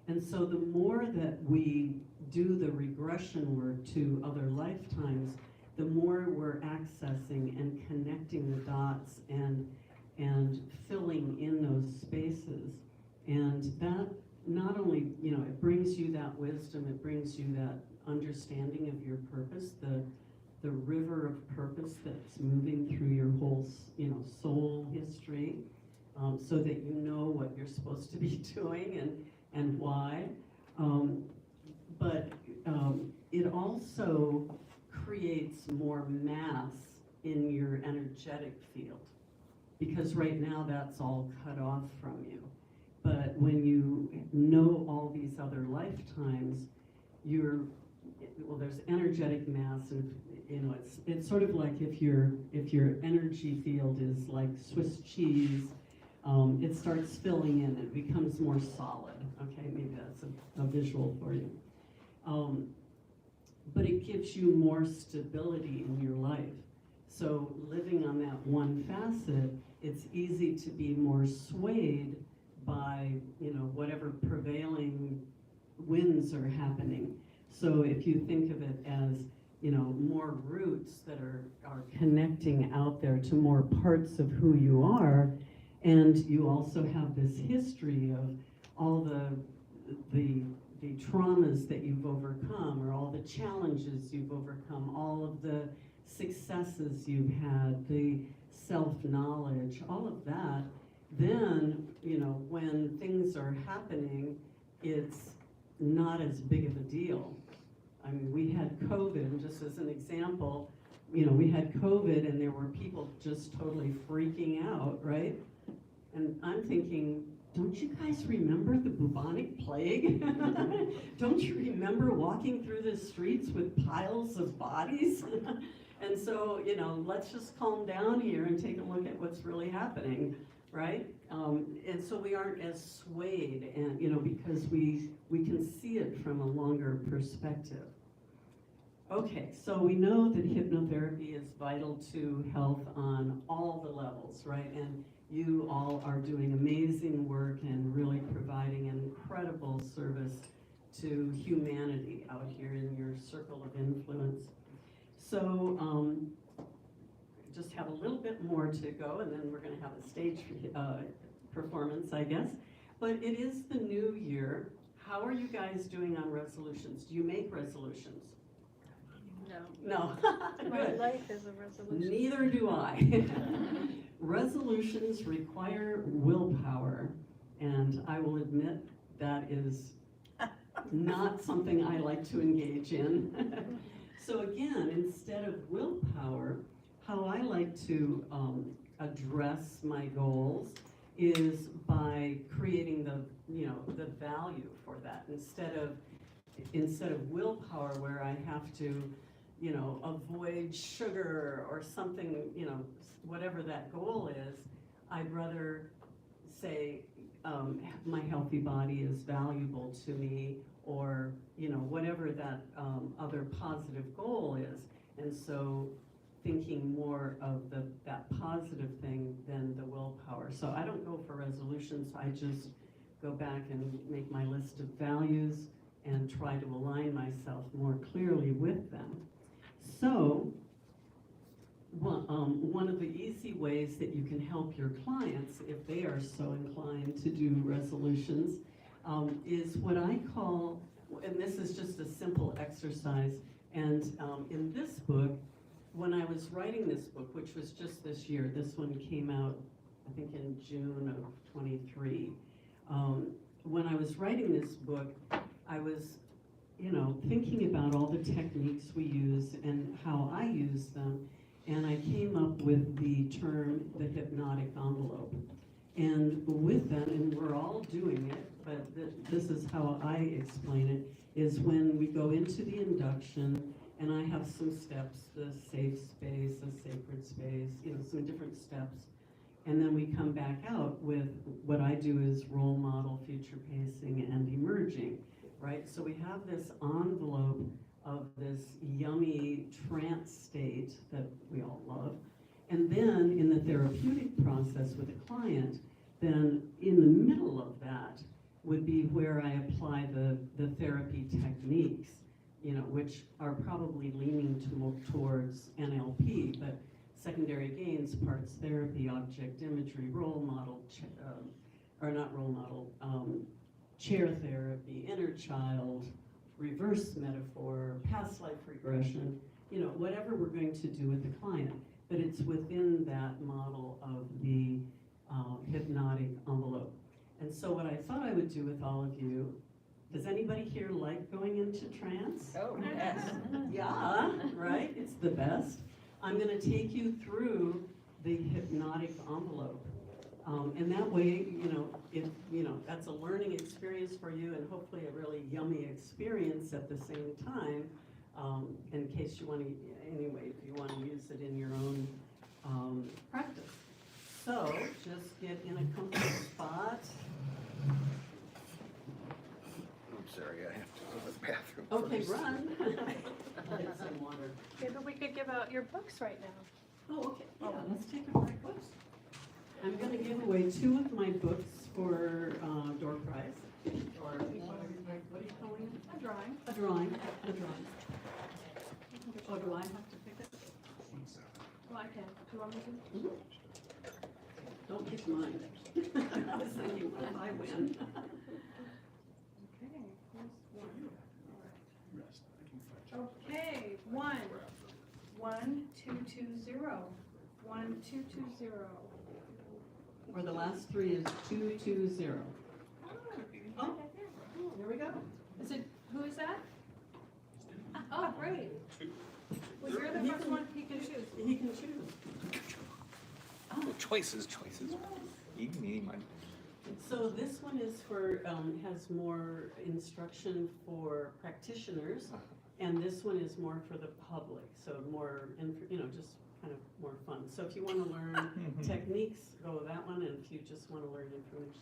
And so the more that we do the regression work to other lifetimes, the more we're accessing and connecting the dots and filling in those spaces. And that not only, you know, it brings you that wisdom, it brings you that understanding of your purpose, the river of purpose that's moving through your whole, you know, soul history, so that you know what you're supposed to be doing and why. But it also creates more mass in your energetic field, because right now that's all cut off from you. But when you know all these other lifetimes, there's energetic mass, and you know, it's sort of like if your energy field is like Swiss cheese, it starts filling in, it becomes more solid. Okay, maybe that's a visual for you. But it gives you more stability in your life. So living on that one facet, it's easy to be more swayed by, you know, whatever prevailing winds are happening. So if you think of it as, you know, more roots that are connecting out there to more parts of who you are, and you also have this history of all the traumas that you've overcome, or all the challenges you've overcome, all of the successes you've had, the self-knowledge, all of that, then, you know, when things are happening, it's not as big of a deal. I mean, we had COVID, just as an example, you know, we had COVID and there were people just totally freaking out, right? And I'm thinking, don't you guys remember the bubonic plague? Don't you remember walking through the streets with piles of bodies? And so, you know, let's just calm down here and take a look at what's really happening, right? And so we aren't as swayed, and you know, because we can see it from a longer perspective. Okay, so we know that hypnotherapy is vital to health on all the levels, right? And you all are doing amazing work and really providing an incredible service to humanity out here in your circle of influence. So just have a little bit more to go, and then we're going to have a stage performance, I guess. But it is the new year. How are you guys doing on resolutions? Do you make resolutions? No. My Good. life is a resolution. Neither do I. Resolutions require willpower, and I will admit that is not something I like to engage in. So again, instead of willpower, how I like to address my goals is by creating the value for that. Instead of willpower, where I have to, you know, avoid sugar or something, you know, whatever that goal is, I'd rather say my healthy body is valuable to me, or, you know, whatever that other positive goal is. And so thinking more of that positive thing than the willpower. So I don't go for resolutions, I just go back and make my list of values and try to align myself more clearly with them. So, one of the easy ways that you can help your clients, if they are so inclined to do resolutions, is what I call, and this is just a simple exercise, and in this book, when I was writing this book, which was just this year, this one came out, I think in June of 23. When I was writing this book, I was, you know, thinking about all the techniques we use and how I use them, and I came up with the term, the hypnotic envelope. And with that, and we're all doing it, but this is how I explain it, is when we go into the induction, and I have some steps, the safe space, the sacred space, you know, some different steps. And then we come back out with what I do is role model, future pacing, and emerging, right? So we have this envelope of this yummy trance state that we all love. And then in the therapeutic process with a client, then in the middle of that would be where I apply the therapy techniques, you know, which are probably leaning towards NLP, but secondary gains, parts therapy, object imagery, role model, chair therapy, inner child, reverse metaphor, past life regression, you know, whatever we're going to do with the client. But it's within that model of the hypnotic envelope. And so what I thought I would do with all of you, does anybody here like going into trance? Oh, yes. Yeah, right? It's the best. I'm going to take you through the hypnotic envelope. And that way, you know, that's a learning experience for you, and hopefully a really yummy experience at the same time, in case you want to, anyway, if you want to use it in your own practice. So just get in a comfortable spot. I'm sorry, I have to go to the bathroom Okay, first. run. I'll get some water. Maybe we could give out your books right now. Oh, okay. Yeah, let's take a break. Whoops. I'm going to give away 2 of my books for door prize. Or what are you calling it? A drawing. A drawing. A drawing. Oh, do I have to pick it? Well, I can. Do you want me to? Don't pick mine. I was thinking, what if I win? Okay, here's one. Okay, one. 1220. 1220. Or the last three is 220. Oh, there we go. Is it, who is that? Oh, great. Well, you're the first one he can choose. He can choose. Oh, choices. Eeny, mine. So this one is for, has more instruction for practitioners, and this one is more for the public, so more, just kind of more fun. So if you want to learn techniques, go with that one, and if you just want to learn information.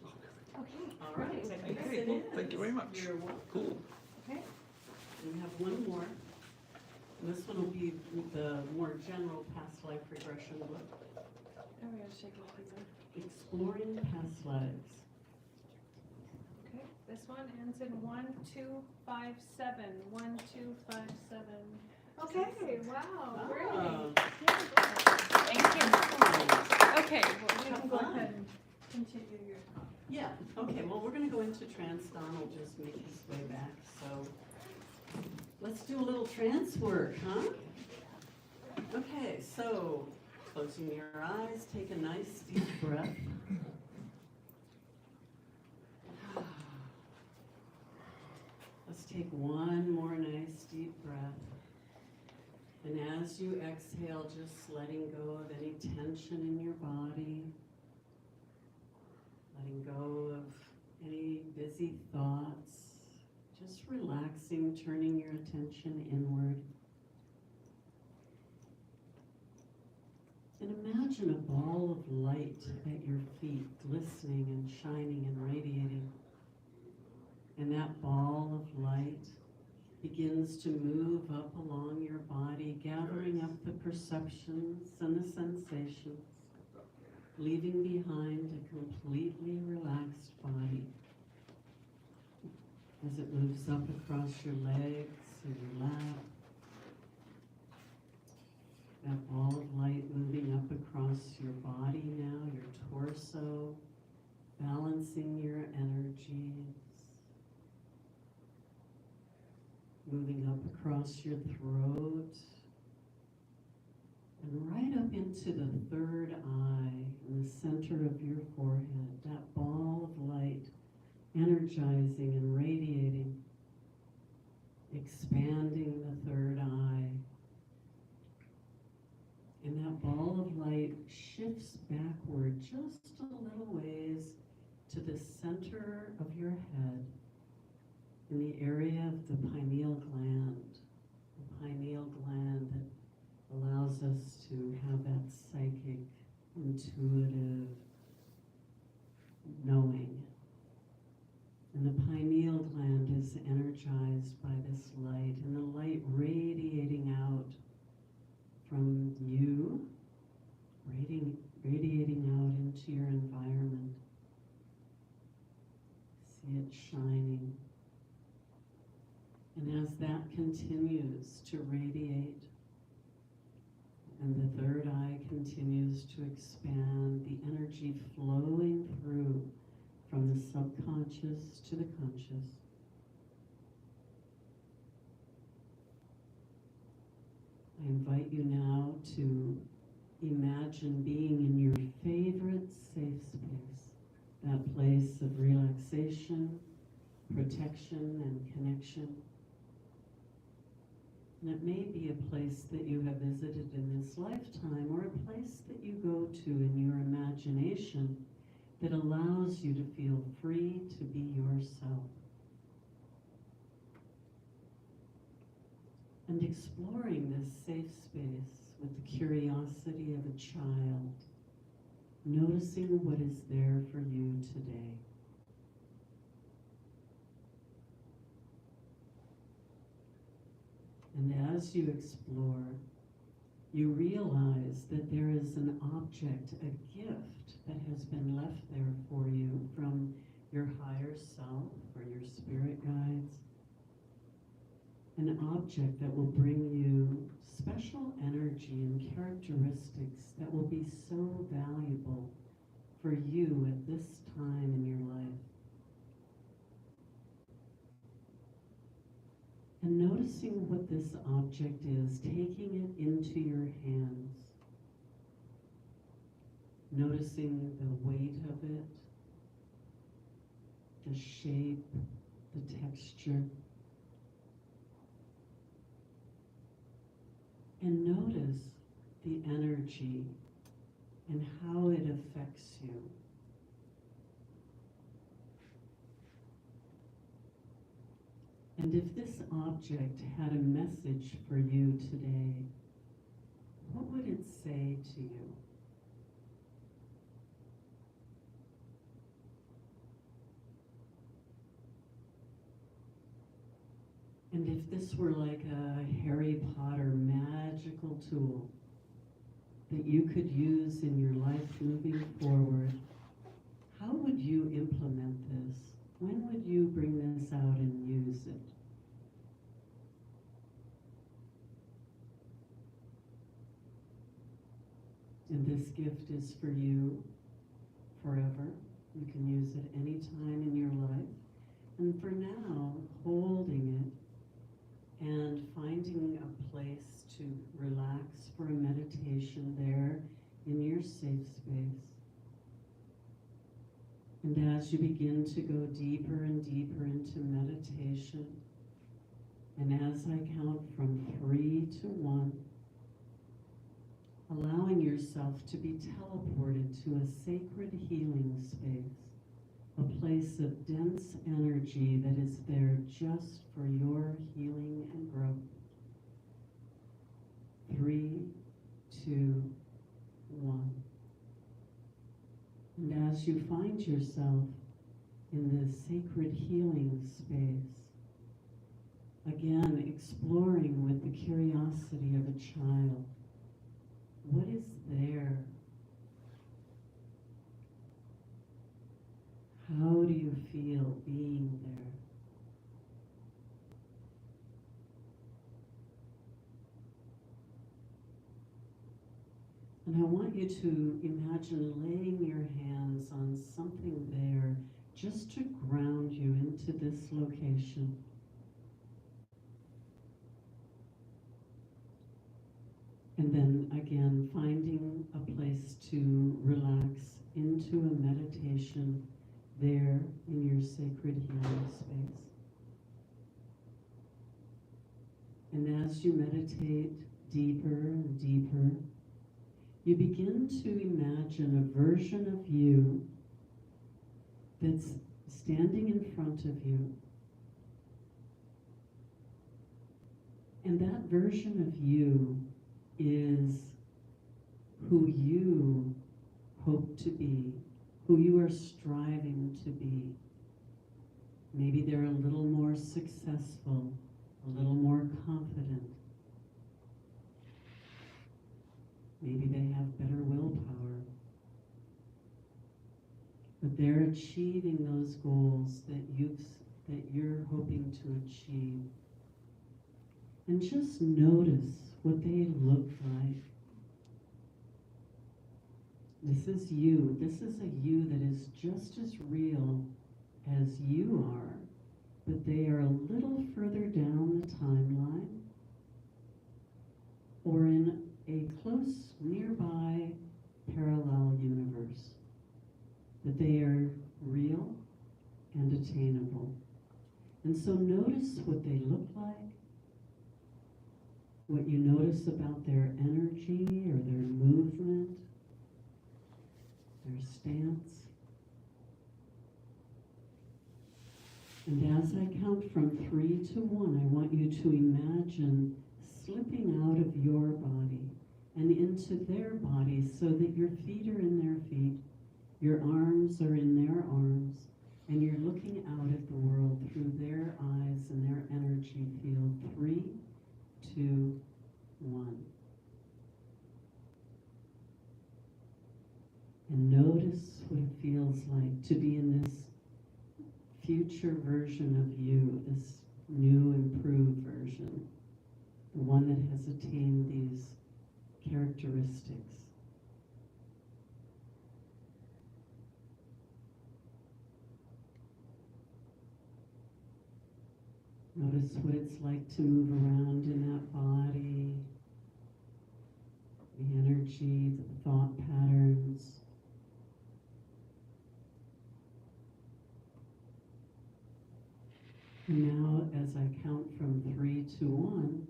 Okay. All right, great. techniques Okay, it cool. is. Thank you very much. You're welcome. Cool. Okay. We have one more. And this one will be the more general past life regression book. Oh, we gotta shake it, please. Exploring past lives. Okay, this one ends in 1257. 1257. Okay, wow, great. Thank you. Okay, well, you can go ahead and continue your talk. Yeah, okay, well, we're gonna go into trance. Don will just make his way back, so let's do a little trance work, huh? Okay, so closing your eyes, take a nice deep breath. Let's take one more nice deep breath. And as you exhale, just letting go of any tension in your body, letting go of any busy thoughts, just relaxing, turning your attention inward. And imagine a ball of light at your feet, glistening and shining and radiating. And that ball of light begins to move up along your body, gathering up the perceptions and the sensations, leaving behind a completely relaxed body. As it moves up across your legs and your lap, that ball of light moving up across your body now, your torso, balancing your energies, moving up across your throat, and right up into the third eye in the center of your forehead, that ball of light energizing and radiating, expanding the third eye. And that ball of light shifts backward just a little ways to the center of your head, in the area of the pineal gland that allows us to have that psychic, intuitive knowing. And the pineal gland is energized by this light, and the light radiating out from you, radiating out into your environment. See it shining. And as that continues to radiate, and the third eye continues to expand, the energy flowing through from the subconscious to the conscious. I invite you now to imagine being in your favorite safe space, that place of relaxation, protection, and connection. And it may be a place that you have visited in this lifetime, or a place that you go to in your imagination that allows you to feel free to be yourself. And exploring this safe space with the curiosity of a child, noticing what is there for you today. And as you explore, you realize that there is an object, a gift that has been left there for you from your higher self or your spirit guides. An object that will bring you special energy and characteristics that will be so valuable for you at this time in your life. And noticing what this object is, taking it into your hands. Noticing the weight of it, the shape, the texture. And notice the energy and how it affects you. And if this object had a message for you today, what would it say to you? And if this were like a Harry Potter magical tool that you could use in your life moving forward, how would you implement this? When would you bring this out and use it? And this gift is for you forever. You can use it any time in your life. And for now, holding it and finding a place to relax for a meditation there in your safe space. And as you begin to go deeper and deeper into meditation, and as I count from 3 to 1, allowing yourself to be teleported to a sacred healing space, a place of dense energy that is there just for your healing and growth. 3, 2, 1. And as you find yourself in this sacred healing space, again exploring with the curiosity of a child, what is there? How do you feel being there? And I want you to imagine laying your hands on something there just to ground you into this location. And then again, finding a place to relax into a meditation there in your sacred healing space. And as you meditate deeper and deeper, you begin to imagine a version of you that's standing in front of you. And that version of you is who you hope to be, who you are striving to be. Maybe they're a little more successful, a little more confident. Maybe they have better willpower. But they're achieving those goals that you're hoping to achieve. And just notice what they look like. This is you. This is a you that is just as real as you are, but they are a little further down the timeline or in a close, nearby, parallel universe. That they are real and attainable. And so notice what they look like, what you notice about their energy or their movement, their stance. And as I count from 3 to 1, I want you to imagine slipping out of your body and into their body so that your feet are in their feet, your arms are in their arms, and you're looking out at the world through their eyes and their energy field. 3, 2, 1. And notice what it feels like to be in this future version of you, this new, improved version, the one that has attained these characteristics. Notice what it's like to move around in that body, the energy, the thought patterns. And now, as I count from 3 to 1,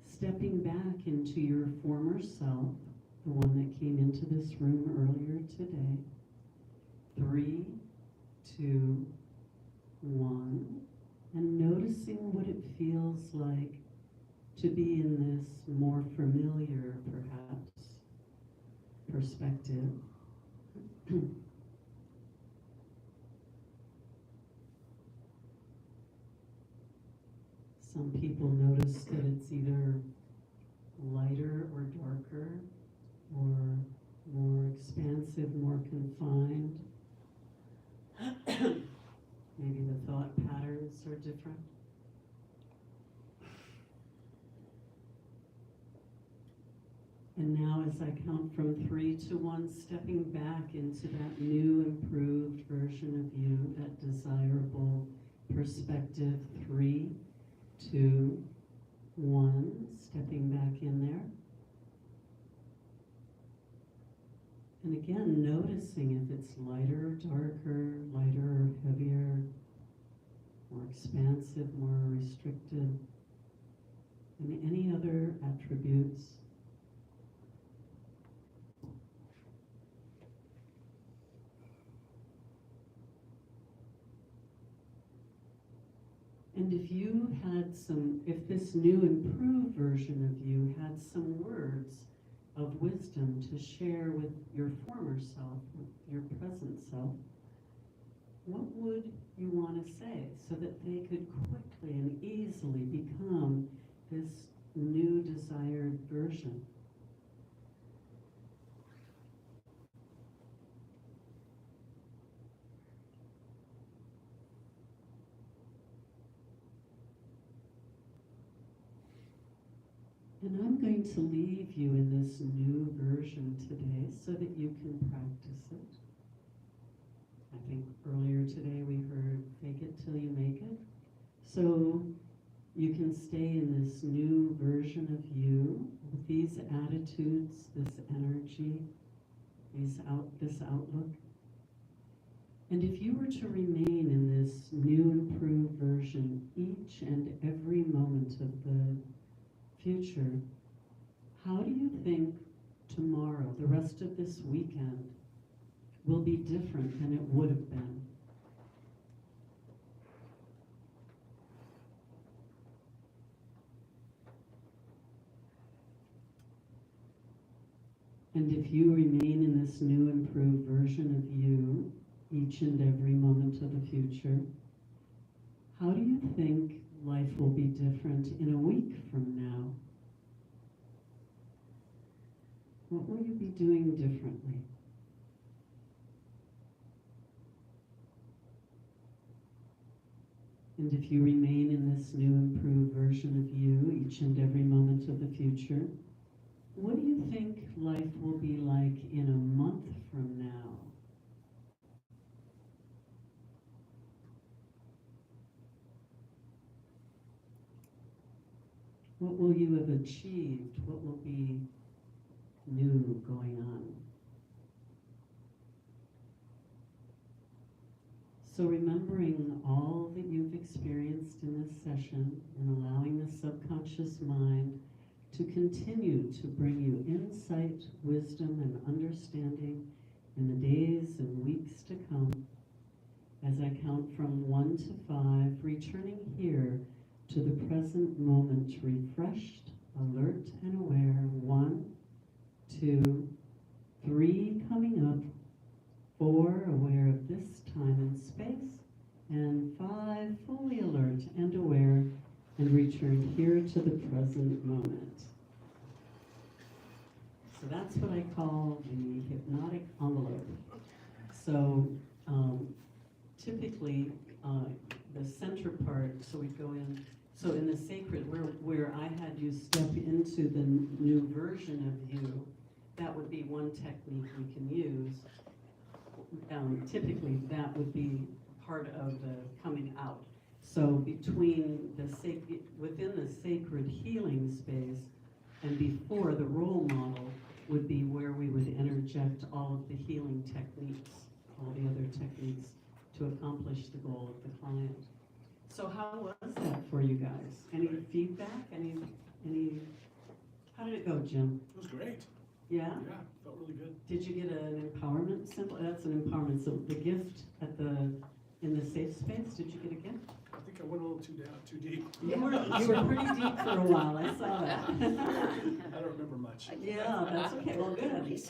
stepping back into your former self, the one that came into this room earlier today. 3, 2, 1. And noticing what it feels like to be in this more familiar, perhaps, perspective. Some people notice that it's either lighter or darker, or more expansive, more confined. Maybe the thought patterns are different. And now as I count from 3 to 1, stepping back into that new, improved version of you, that desirable perspective. 3, 2, 1, stepping back in there. And again, noticing if it's lighter or darker, lighter or heavier, more expansive, more restricted, and any other attributes. And if this new improved version of you had some words of wisdom to share with your former self, with your present self, what would you want to say so that they could quickly and easily become this new desired version? And I'm going to leave you in this new version today so that you can practice it. I think earlier today we heard fake it till you make it. So you can stay in this new version of you with these attitudes, this energy, this outlook. And if you were to remain in this new improved version each and every moment of the future, how do you think tomorrow, the rest of this weekend, will be different than it would have been? And if you remain in this new improved version of you each and every moment of the future, how do you think life will be different in a week from now? What will you be doing differently? And if you remain in this new improved version of you each and every moment of the future, what do you think life will be like in a month from now? What will you have achieved? What will be new going on? So remembering all that you've experienced in this session and allowing the subconscious mind to continue to bring you insight, wisdom, and understanding in the days and weeks to come, as I count from 1 to 5, returning here to the present moment, refreshed, alert, and aware. 1, 2, 3, coming up. 4, aware of this time and space. And 5, fully alert and aware, and return here to the present moment. So that's what I call the hypnotic envelope. So typically, the center part, so we go in, so in the sacred, where I had you step into the new version of you, that would be one technique we can use. Typically, that would be part of the coming out. So between the within the sacred healing space and before the role model would be where we would interject all of the healing techniques, all the other techniques to accomplish the goal of the client. So how was that for you guys? Any feedback? Any, how did it go, Jim? It was great. Yeah? Yeah, felt really good. Did you get an empowerment symbol? That's an empowerment symbol. The gift in the safe space, did you get a gift? I think I went a little too deep. You were pretty deep for a while, I saw that. I don't remember much. Yeah, that's okay, well, good.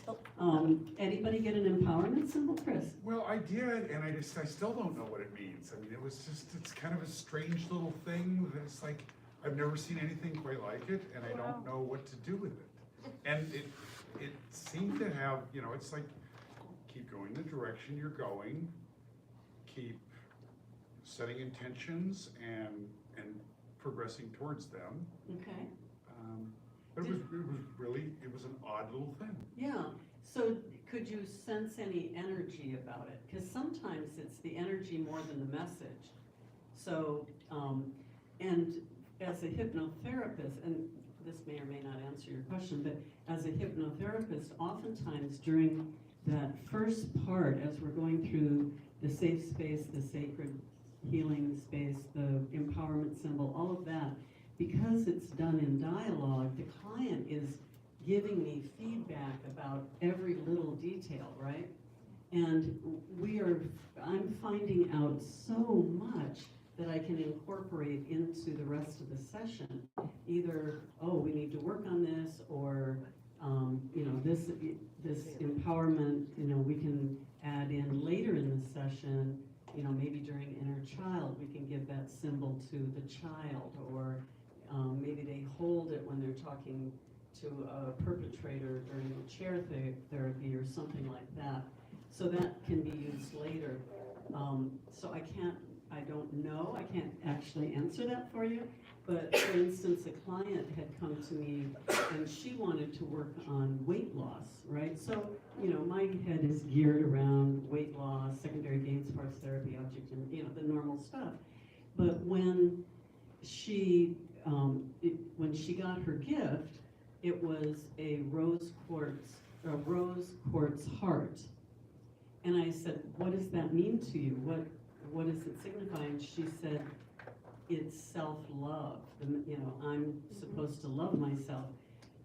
Anybody get an empowerment symbol, Chris? Well, I did, and I still don't know what it means. I mean, it's kind of a strange little thing that it's like, I've never seen anything quite like it, and I don't know what to do with it. And it seemed to have, it's like, keep going the direction you're going, keep setting intentions and progressing towards them. Okay. But it was an odd little thing. Yeah, so could you sense any energy about it? Because sometimes it's the energy more than the message. So, and as a hypnotherapist, and this may or may not answer your question, but as a hypnotherapist, oftentimes during that first part, as we're going through the safe space, the sacred healing space, the empowerment symbol, all of that, because it's done in dialogue, the client is giving me feedback about every little detail, right? And I'm finding out so much that I can incorporate into the rest of the session. Either, oh, we need to work on this, or this empowerment, we can add in later in the session, maybe during inner child, we can give that symbol to the child, or maybe they hold it when they're talking to a perpetrator during a chair therapy or something like that. So that can be used later. So I don't know, I can't actually answer that for you, but for instance, a client had come to me and she wanted to work on weight loss, right? So, my head is geared around weight loss, secondary gain sparse therapy, object, and the normal stuff. But when she got her gift, it was a rose quartz heart. And I said, what does that mean to you? What does it signify? And she said, it's self-love. I'm supposed to love myself.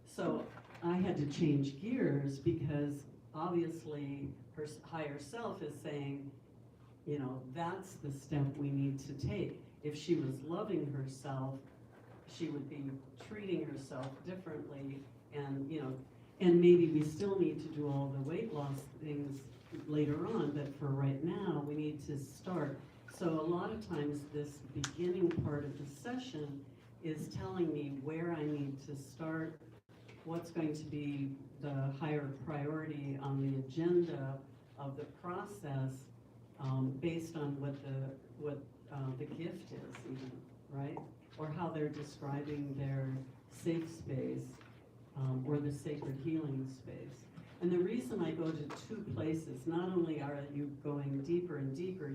So I had to change gears because obviously her higher self is saying, that's the step we need to take. If she was loving herself, she would be treating herself differently, and maybe we still need to do all the weight loss things later on, but for right now, we need to start. So a lot of times this beginning part of the session is telling me where I need to start, what's going to be the higher priority on the agenda of the process, based on what the gift is even, right? Or how they're describing their safe space, or the sacred healing space. And the reason I go to two places, not only are you going deeper and deeper,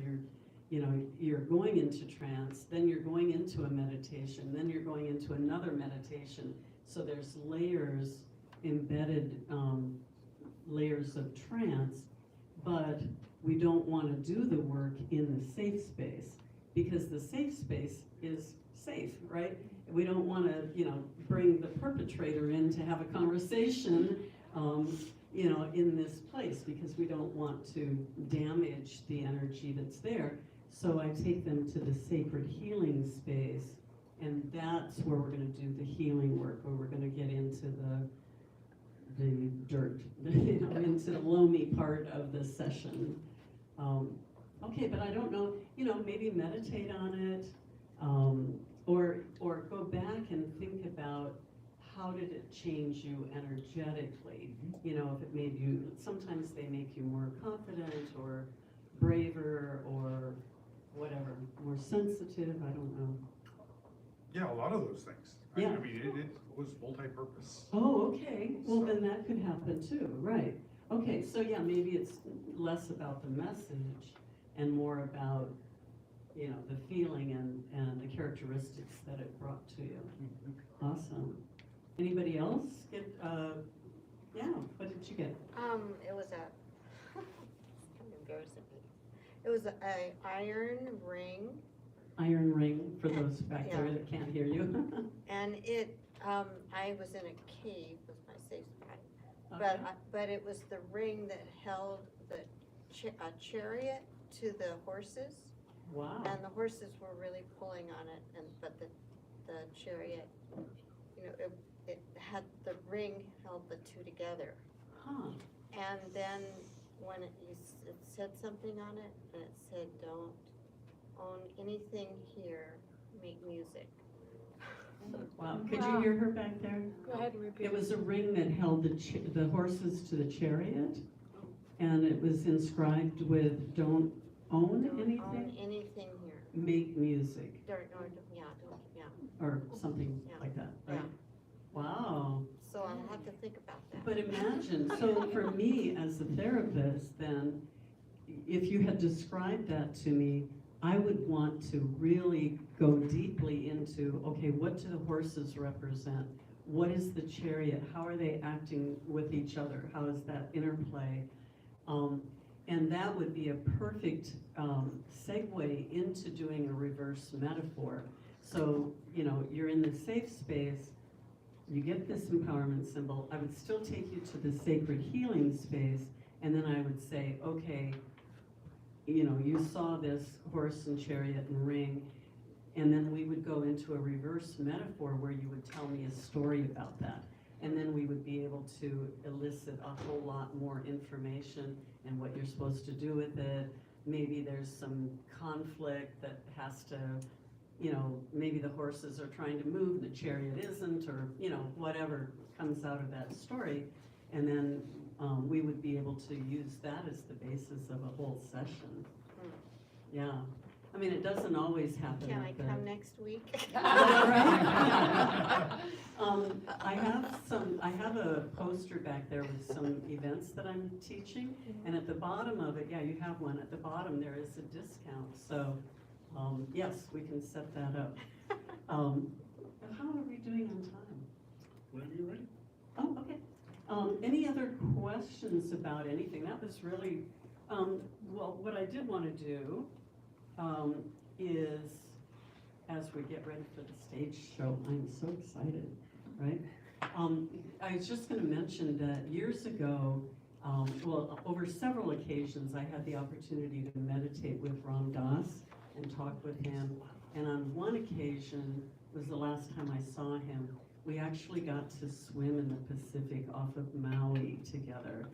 you're going into trance, then you're going into a meditation, then you're going into another meditation. So there's layers, embedded layers of trance, but we don't want to do the work in the safe space, because the safe space is safe, right? We don't want to, bring the perpetrator in to have a conversation, in this place, because we don't want to damage the energy that's there. So I take them to the sacred healing space, and that's where we're going to do the healing work, where we're going to get into the dirt, into the loamy part of the session. Okay, but I don't know, maybe meditate on it, or go back and think about how did it change you energetically? If it made you, sometimes they make you more confident or braver or whatever, more sensitive, I don't know. Yeah, a lot of those things. Yeah. I mean, it was multi-purpose. Oh, okay, well then that could happen too, right. Okay, so yeah, maybe it's less about the message and more about you know, the feeling and the characteristics that it brought to you. Awesome. Anybody else get, yeah, what did you get? It was a, I'm embarrassing me. It was a iron ring, Iron ring, for those back there that can't hear you. and it, I was in a cave, was my safe spot. Okay. But it was the ring that held a chariot to the horses, Wow. and the horses were really pulling on it, but the chariot, you know, it had, the ring held the two together. Huh. And then when it said something on it, and it said, "Don't own anything here, make music." Wow. Could you hear her back there? Go ahead and repeat. It was a ring that held the horses to the chariot, and it was inscribed with "Don't own Don't anything, own anything here. make music," Don't, yeah. or something Yeah. like that, right? Yeah. Wow. So I'll have to think about that. But imagine, so for me as a therapist, then, if you had described that to me, I would want to really go deeply into, okay, what do the horses represent? What is the chariot? How are they acting with each other? How is that interplay? And that would be a perfect segue into doing a reverse metaphor. So, you know, you're in the safe space, you get this empowerment symbol, I would still take you to the sacred healing space, and then I would say, okay, you know, you saw this horse and chariot and ring, and then we would go into a reverse metaphor where you would tell me a story about that. And then we would be able to elicit a whole lot more information and what you're supposed to do with it. Maybe there's some conflict that has to, you know, maybe the horses are trying to move and the chariot isn't, or, you know, whatever comes out of that story. And then we would be able to use that as the basis of a whole session. Yeah. I mean, it doesn't always happen. Can I at the- come next week? I have a poster back there with some events that I'm teaching, and at the bottom of it, yeah, you have one, at the bottom there is a discount, so, yes, we can set that up. How are we doing on time? Whenever you're ready. Oh, okay. Any other questions about anything? That was really, well, what I did want to do is, as we get ready for the stage show, I'm so excited, right? I was just going to mention that years ago, well, over several occasions, I had the opportunity to meditate with Ram Dass and talk with him. And on one occasion was the last time I saw him. We actually got to swim in the Pacific off of Maui together.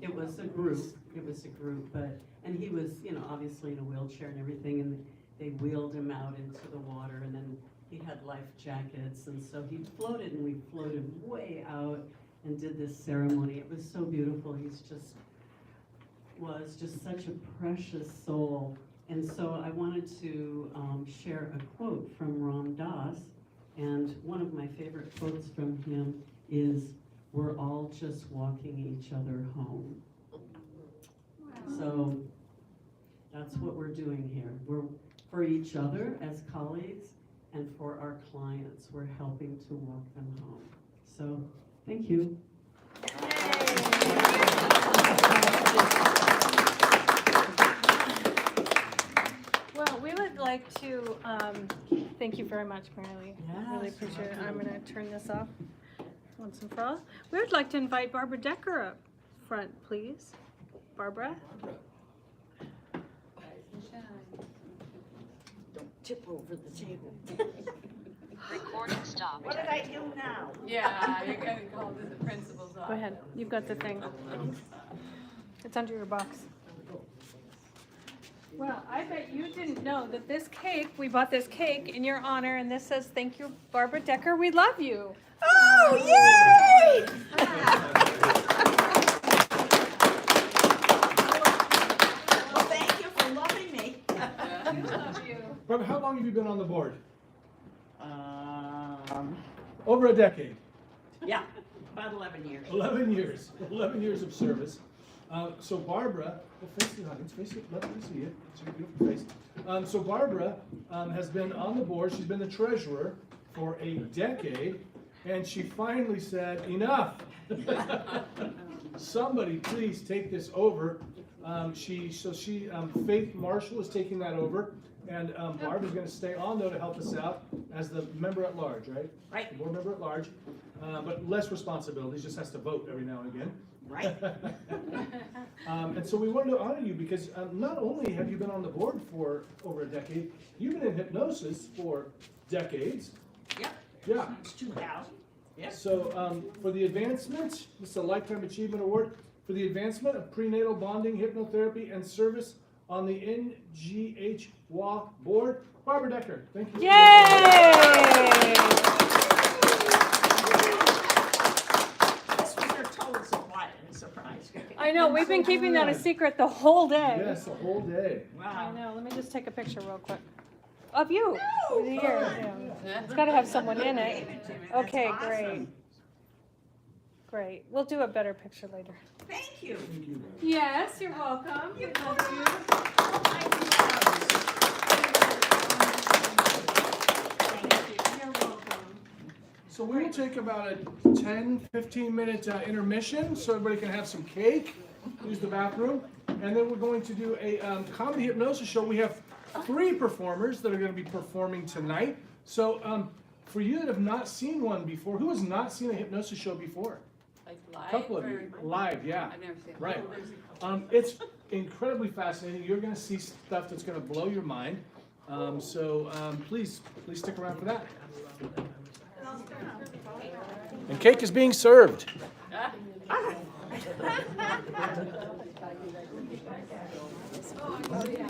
It was a group, but, and he was, you know, obviously in a wheelchair and everything, and they wheeled him out into the water, and then he had life jackets, and so he floated, and we floated way out and did this ceremony. It was so beautiful. Was just such a precious soul. And so I wanted to share a quote from Ram Dass, and one of my favorite quotes from him is, "We're all just walking each other home." So that's what we're doing here. We're for each other as colleagues, and for our clients, we're helping to walk them home. So, thank you. Well, we would like to, thank you very much, Mary Lee. Really Yes, appreciate it. you're I'm welcome. gonna turn this off once and for all. We would like to invite Barbara Decker up front, please. Barbara? Don't tip over the table. Recording stopped. What did I do now? Yeah, you're gonna call the principal's office. Go ahead. You've got the thing. It's under your box. Well, I bet you didn't know that this cake, we bought this cake in your honor, and this says, "Thank you, Barbara Decker, we love you." Oh, yay! Well, thank you for loving me. We love you. Barbara, how long have you been on the board? Um, Over a decade. yeah, about 11 years. 11 years. 11 years of service. So Barbara, well, face the audience, face it, let me see it, see your beautiful face. So Barbara has been on the board, she's been the treasurer for a decade, and she finally said, enough. Somebody please take this over. Faith Marshall is taking that over, and Barbara's gonna stay on though to help us out as the member at large, right? Right. Board member at large, but less responsibilities, just has to vote every now and again. Right. And so we wanted to honor you because not only have you been on the board for over a decade, you've been in hypnosis for decades. Yep. Yeah. It's 2000. Yep. So for the advancement, this is a Lifetime Achievement Award for the advancement of prenatal bonding, hypnotherapy, and service on the NGHWA board. Barbara Decker, thank you. Yay! This was your total surprise. I know, we've been keeping that a secret the whole day. Yes, the whole day. I Wow. know, let me just take a picture real quick. Of you. Here, yeah. It's gotta have someone in it. Okay, That's great. awesome. Great. We'll do a better picture later. Thank you. Thank you. Yes, you're welcome. You're We love welcome. you. You're welcome. So we will take about a 10, 15-minute intermission so everybody can have some cake, use the bathroom, and then we're going to do a comedy hypnosis show. We have 3 performers that are going to be performing tonight. So for you that have not seen one before, who has not seen a hypnosis show before? Like A live? couple of you. Live, yeah. I've never seen it. Right. It's incredibly fascinating. You're going to see stuff that's going to blow your mind. Please stick around for that. And cake is being served. Oh, yeah.